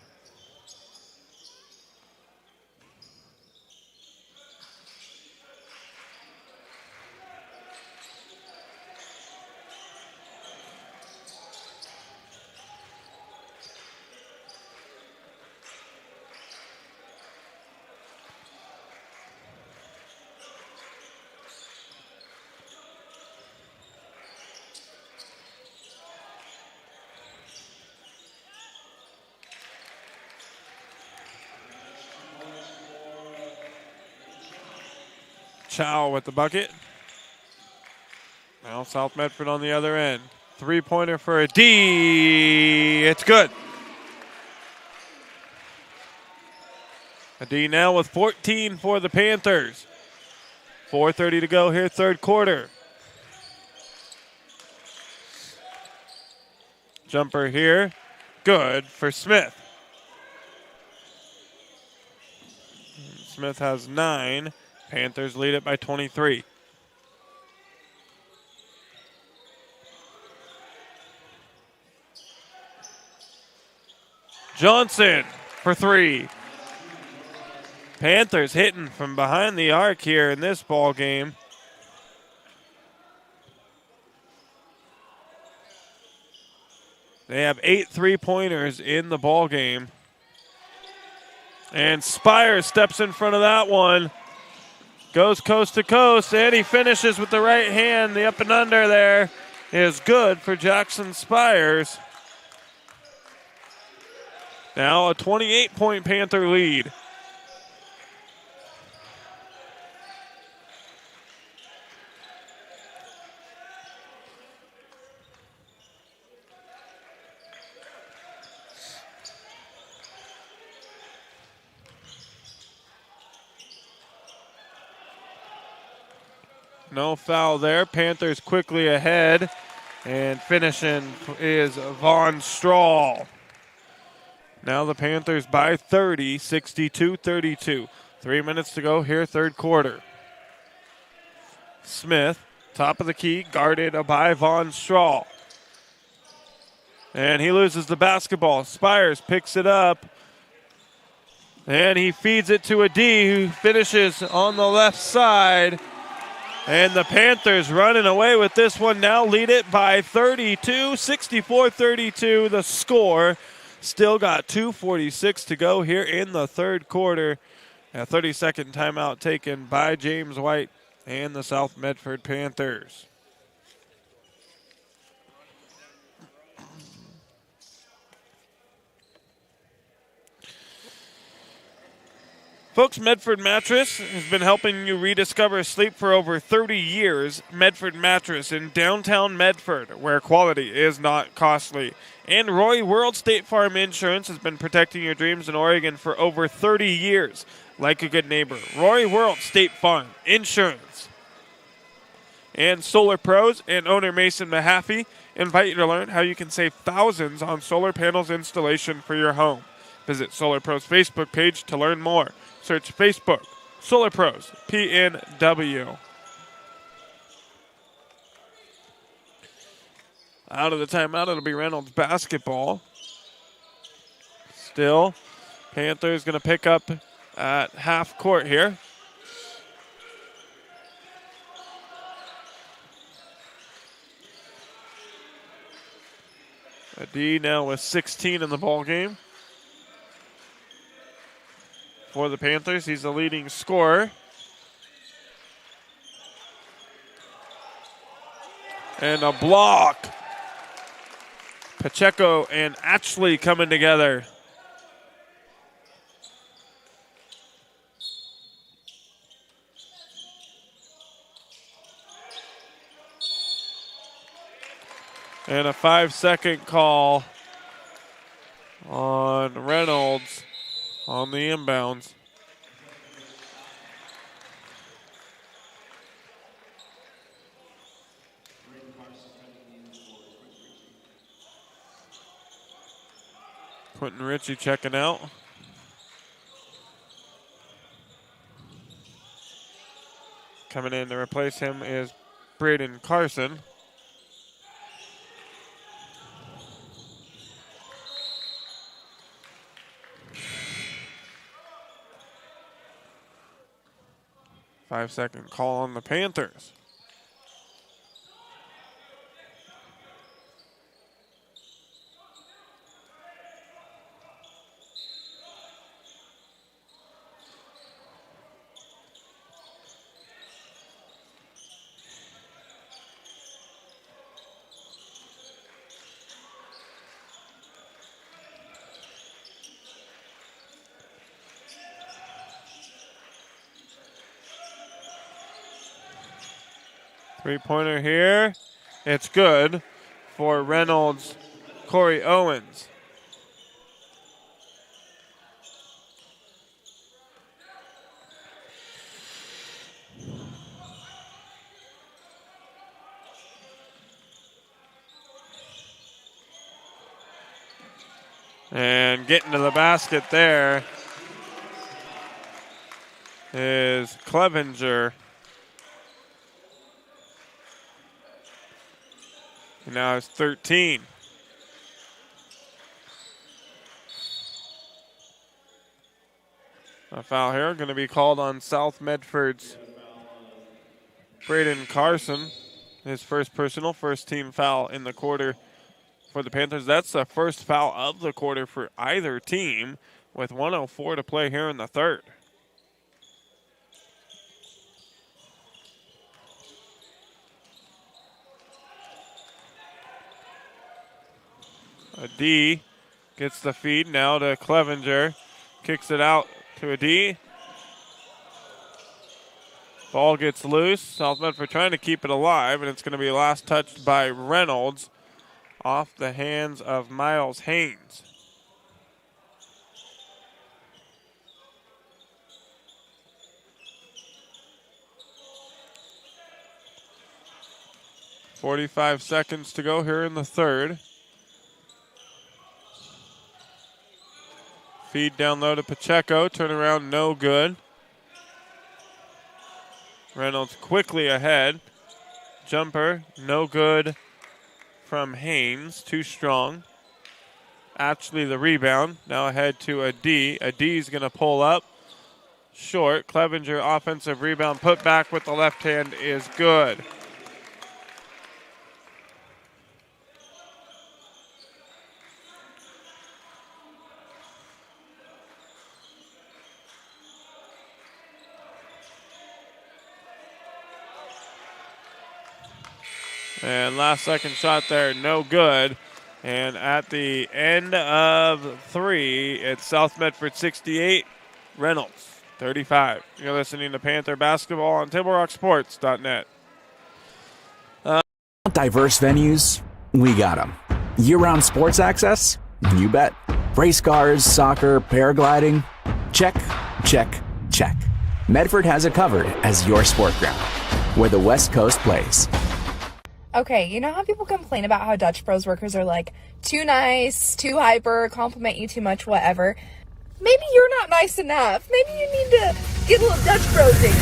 Chow with the bucket. Now South Medford on the other end. Three-pointer for a D. It's good. A D now with 14 for the Panthers. 4:30 to go here, third quarter. Jumper here. Good for Smith. Smith has 9. Panthers lead it by 23. Johnson for 3. Panthers hitting from behind the arc here in this ball game. They have 8 3-pointers in the ball game. And Spires steps in front of that one. Goes coast to coast, and he finishes with the right hand. The up and under there is good for Jackson Spires. Now a 28-point Panther lead. No foul there. Panthers quickly ahead. And finishing is Von Strahl. Now the Panthers by 30, 62-32. 3 minutes to go here, third quarter. Smith, top of the key, guarded by Von Strahl. And he loses the basketball. Spires picks it up. And he feeds it to a D who finishes on the left side. And the Panthers running away with this one now, lead it by 32, 64-32 the score. Still got 2:46 to go here in the third quarter. A 30-second timeout taken by James White and the South Medford Panthers. Folks, Medford Mattress has been helping you rediscover sleep for over 30 years. Medford Mattress in downtown Medford, where quality is not costly. And Roy World State Farm Insurance has been protecting your dreams in Oregon for over 30 years. Like a good neighbor, Roy World State Farm Insurance. And Solar Pros and owner Mason Mahaffey invite you to learn how you can save thousands on solar panels installation for your home. Visit Solar Pros Facebook page to learn more. Search Facebook, Solar Pros, PNW. Out of the timeout, it'll be Reynolds basketball. Still, Panthers going to pick up at half court here. A D now with 16 in the ball game. For the Panthers, he's the leading scorer. And a block. Pacheco and Atchley coming together. And a 5-second call on Reynolds on the inbounds. Quentin Ritchie checking out. Coming in to replace him is Braden Carson. Five-second call on the Panthers. Three-pointer here. It's good for Reynolds, Corey Owens. And getting to the basket there is Clevenger. He now has 13. A foul here going to be called on South Medford's Braden Carson. His first personal, first team foul in the quarter for the Panthers. That's the first foul of the quarter for either team with 1:04 to play here in the third. A D gets the feed now to Clevenger. Kicks it out to a D. Ball gets loose. South Medford trying to keep it alive, and it's going to be last touched by Reynolds off the hands of Miles Haynes. .45 seconds to go here in the third. Feed down low to Pacheco. Turn around, no good. Reynolds quickly ahead. Jumper, no good from Haynes. Too strong. Actually, the rebound. Now ahead to a D. A D is going to pull up. Short. Clevenger offensive rebound. Put back with the left hand is good. And last second shot there, no good. And at the end of three, it's South Medford 68, Reynolds 35. You're listening to Panther Basketball on TableRockSports.net. Diverse venues? We got them. Year-round sports access? You bet. Race cars, soccer, paragliding? Check, check, check. Medford has it covered as your sport ground, where the West Coast plays. Okay, you know how people complain about how Dutch Bros workers are like too nice, too hyper, compliment you too much, whatever? Maybe you're not nice enough. Maybe you need to get a little Dutch Bros in you.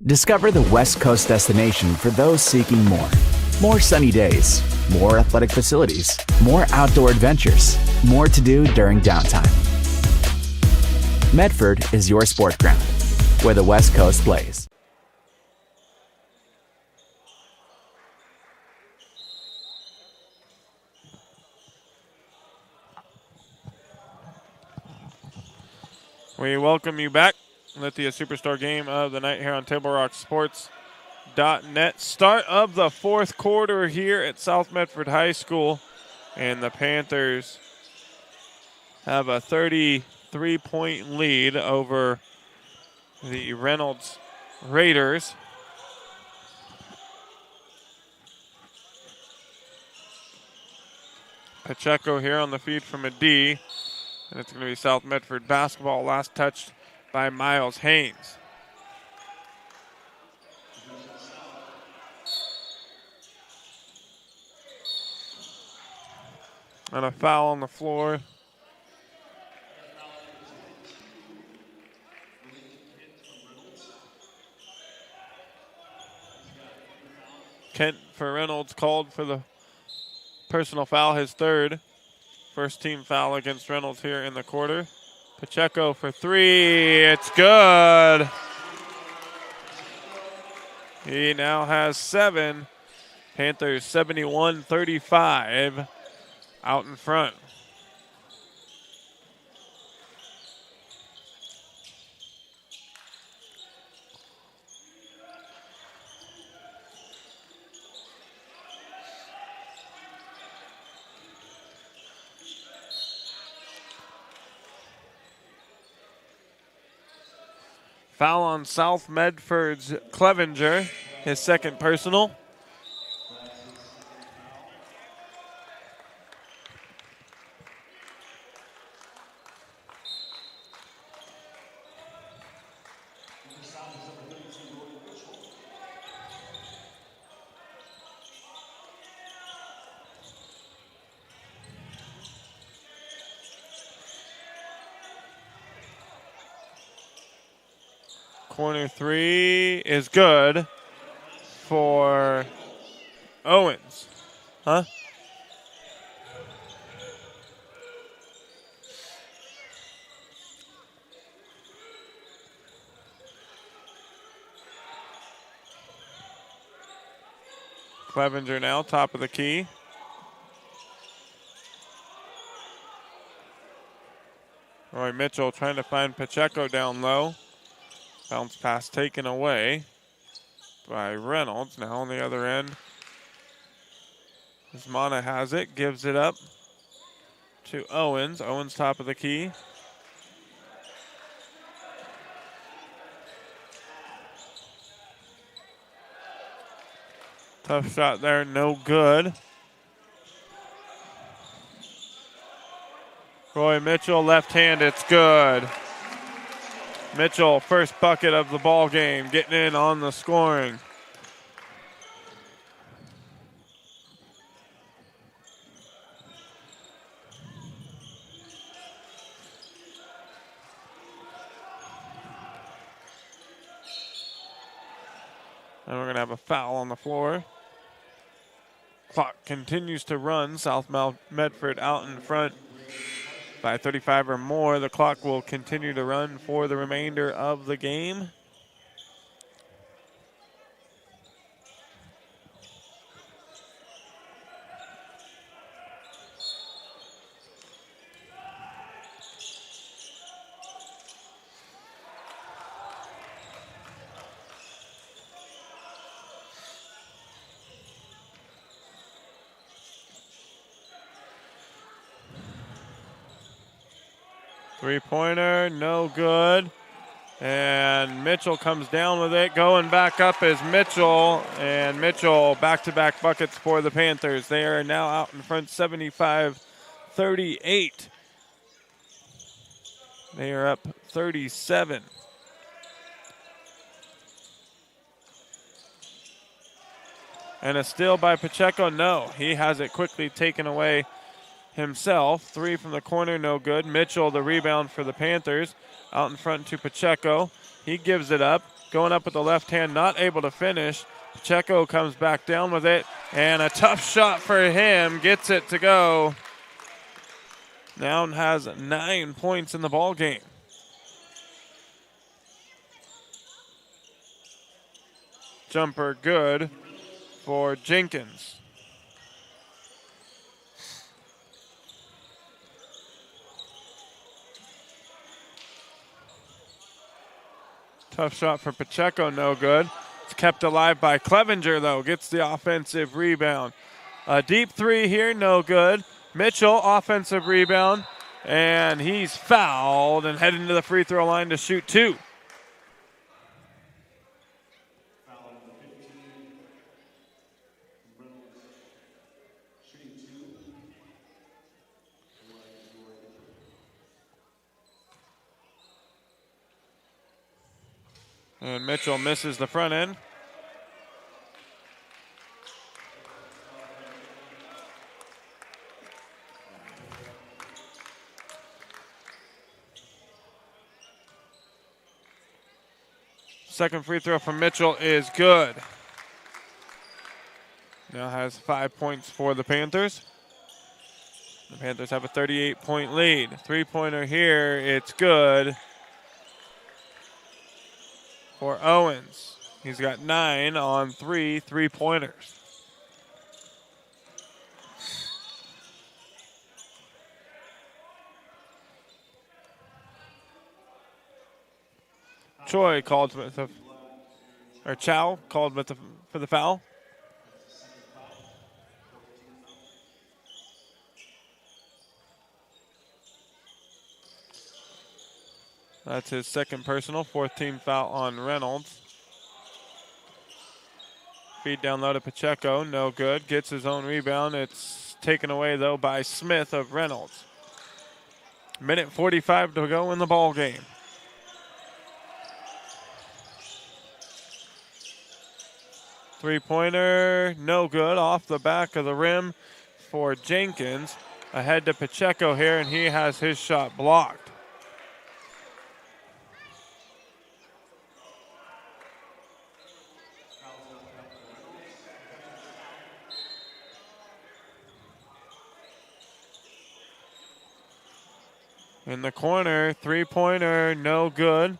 Discover the West Coast destination for those seeking more. More sunny days, more athletic facilities, more outdoor adventures, more to do during downtime. Medford is your sport ground, where the West Coast plays. We welcome you back. Lithia Superstar game of the night here on TableRockSports.net. Start of the fourth quarter here at South Medford High School. And the Panthers have a 33-point lead over the Reynolds Raiders. Pacheco here on the feed from a D. And it's going to be South Medford basketball. Last touched by Miles Haynes. And a foul on the floor. Kent for Reynolds called for the personal foul, his third. First team foul against Reynolds here in the quarter. Pacheco for three, it's good. He now has 7. Panthers 71-35 out in front. Foul on South Medford's Clevenger, his second personal. Corner three is good for Owens. Huh? Clevenger now, top of the key. Roy Mitchell trying to find Pacheco down low. Bounce pass taken away by Reynolds. Now on the other end, Mana has it, gives it up to Owens. Owens top of the key. Tough shot there, no good. Roy Mitchell, left hand, it's good. Mitchell, first bucket of the ball game, getting in on the scoring. And we're going to have a foul on the floor. Clock continues to run. South Medford out in front by 35 or more. The clock will continue to run for the remainder of the game. Three-pointer, no good. And Mitchell comes down with it. Going back up is Mitchell. And Mitchell back-to-back buckets for the Panthers. They are now out in front 75-38. They are up 37. And a steal by Pacheco. No, he has it quickly taken away himself. Three from the corner, no good. Mitchell, the rebound for the Panthers. Out in front to Pacheco. He gives it up. Going up with the left hand, not able to finish. Pacheco comes back down with it. And a tough shot for him. Gets it to go. Now has 9 points in the ball game. Jumper good for Jenkins. Tough shot for Pacheco, no good. It's kept alive by Clevenger, though. Gets the offensive rebound. A deep three here, no good. Mitchell, offensive rebound. And he's fouled and heading to the free throw line to shoot two. And Mitchell misses the front end. Second free throw from Mitchell is good. Now has 5 points for the Panthers. The Panthers have a 38-point lead. Three-pointer here, it's good for Owens. He's got 9 on 3 three-pointers. Choi called with the, or Chow called with the, for the foul. That's his second personal, fourth team foul on Reynolds. Feed down low to Pacheco, no good. Gets his own rebound. It's taken away, though, by Smith of Reynolds. Minute 45 to go in the ball game. Three-pointer, no good. Off the back of the rim for Jenkins. Ahead to Pacheco here, and he has his shot blocked. In the corner, three-pointer, no good.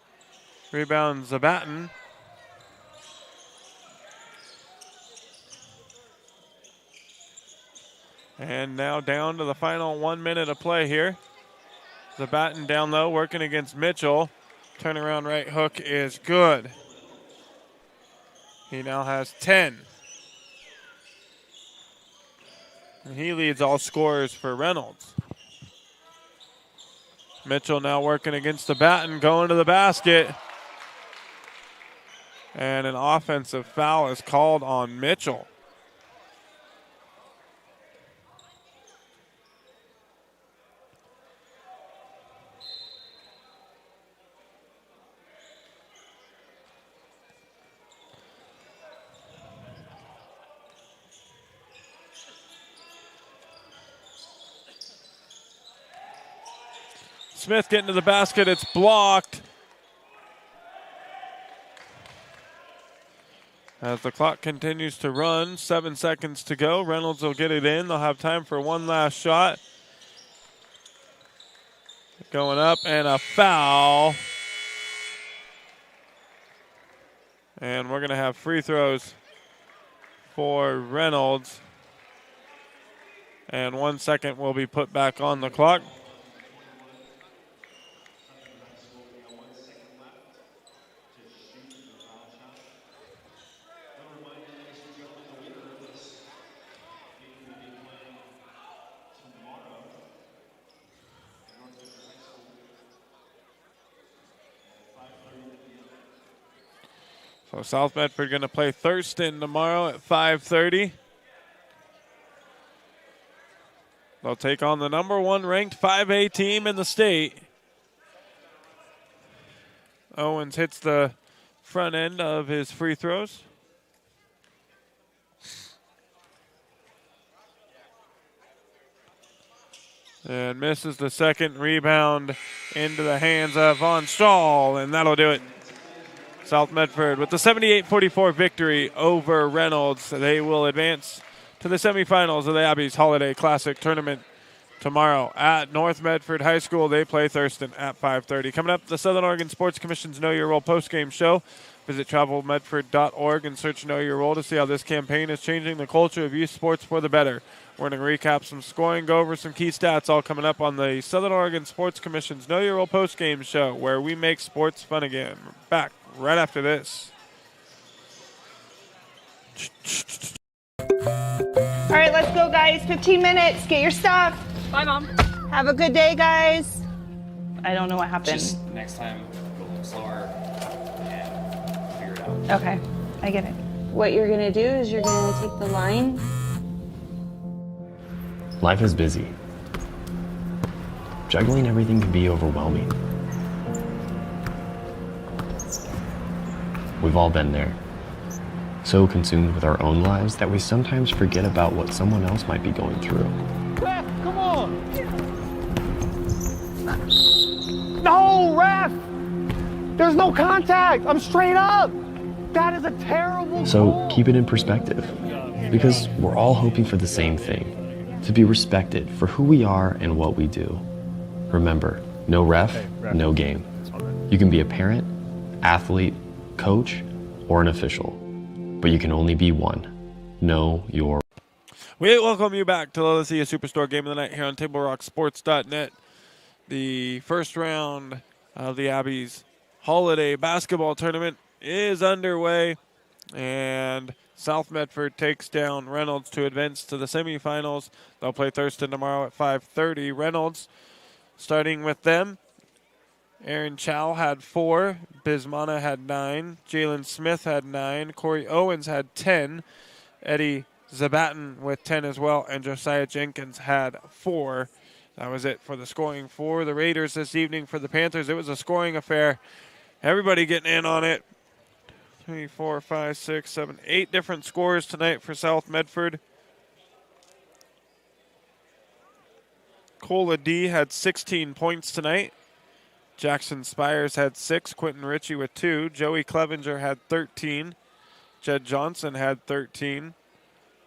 Rebound Zabatin. And now down to the final 1 minute of play here. Zabatin down low, working against Mitchell. Turnaround right hook is good. He now has 10. And he leads all scorers for Reynolds. Mitchell now working against Zabatin, going to the basket. And an offensive foul is called on Mitchell. Smith getting to the basket, it's blocked. As the clock continues to run, 7 seconds to go. Reynolds will get it in. They'll have time for one last shot. Going up and a foul. And we're going to have free throws for Reynolds. And 1 second will be put back on the clock. So South Medford going to play Thurston tomorrow at 5:30. They'll take on the number 1 ranked 5A team in the state. Owens hits the front end of his free throws. And misses the second. Rebound into the hands of Von Stahl, and that'll do it. South Medford with the 78-44 victory over Reynolds. They will advance to the semifinals of the Abbeys Holiday Classic Tournament tomorrow at North Medford High School. They play Thurston at 5:30. Coming up, the Southern Oregon Sports Commission's Know Your Role postgame show. Visit travelmedford.org and search Know Your Role to see how this campaign is changing the culture of youth sports for the better. We're going to recap some scoring, go over some key stats, all coming up on the Southern Oregon Sports Commission's Know Your Role postgame show, where we make sports fun again. We're back right after this. All right, let's go, guys. 15 minutes. Get your stuff. Bye, Mom. Have a good day, guys. I don't know what happened. Just next time, go a little slower and figure it out. Okay, I get it. What you're gonna do is you're gonna take the line. Life is busy. Juggling everything can be overwhelming. We've all been there. So consumed with our own lives that we sometimes forget about what someone else might be going through. Ref, come on! No, ref! There's no contact! I'm straight up! That is a terrible So goal. keep it in perspective, because we're all hoping for the same thing, to be respected for who we are and what we do. Remember, no ref, no game. You can be a parent, athlete, coach, or an official, but you can only be one. Know your. We welcome you back to the Let's See a Superstore Game of the Night here on TableRockSports.net. The first round of the Abbeys Holiday Basketball Tournament is underway, and South Medford takes down Reynolds to advance to the semifinals. They'll play Thurston tomorrow at 5:30. Reynolds, starting with them, Aaron Chow had 4, Bismana had 9, Jalen Smith had 9, Corey Owens had 10, Eddie Zabatin with 10 as well, and Josiah Jenkins had 4. That was it for the scoring for the Raiders this evening. For the Panthers, it was a scoring affair. Everybody getting in on it. 3, 4, 5, 6, 7, 8 different scores tonight for South Medford. Cola D had 16 points tonight. Jackson Spires had 6, Quentin Ritchie with 2, Joey Clevenger had 13, Jed Johnson had 13,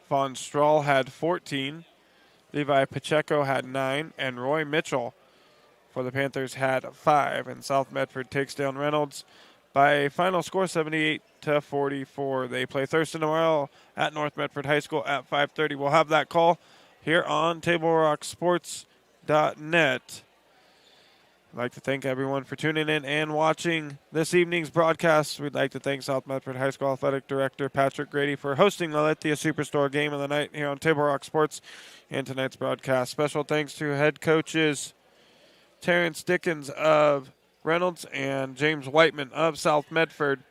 Von Strahl had 14, Levi Pacheco had 9, and Roy Mitchell for the Panthers had 5, and South Medford takes down Reynolds by final score 78-44. They play Thurston tomorrow at North Medford High School at 5:30. We'll have that call here on TableRockSports.net. I'd like to thank everyone for tuning in and watching this evening's broadcast. We'd like to thank South Medford High School Athletic Director Patrick Grady for hosting the Lithia Superstore game of the night here on Table Rock Sports and tonight's broadcast. Special thanks to head coaches Terrence Dickens of Reynolds and James Whiteman of South Medford.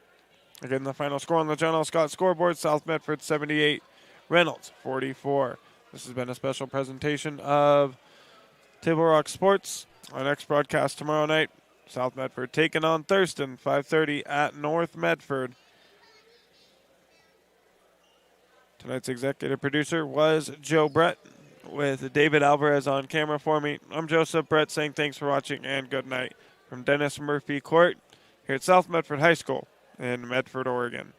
Again, the final score on the General Scott scoreboard, South Medford 78, Reynolds 44. This has been a special presentation of Table Rock Sports. Our next broadcast tomorrow night, South Medford taking on Thurston, 5:30 at North Medford. Tonight's executive producer was Joe Brett, with David Alvarez on camera for me. I'm Joseph Brett saying thanks for watching and good night from Dennis Murphy Court here at South Medford High School in Medford, Oregon.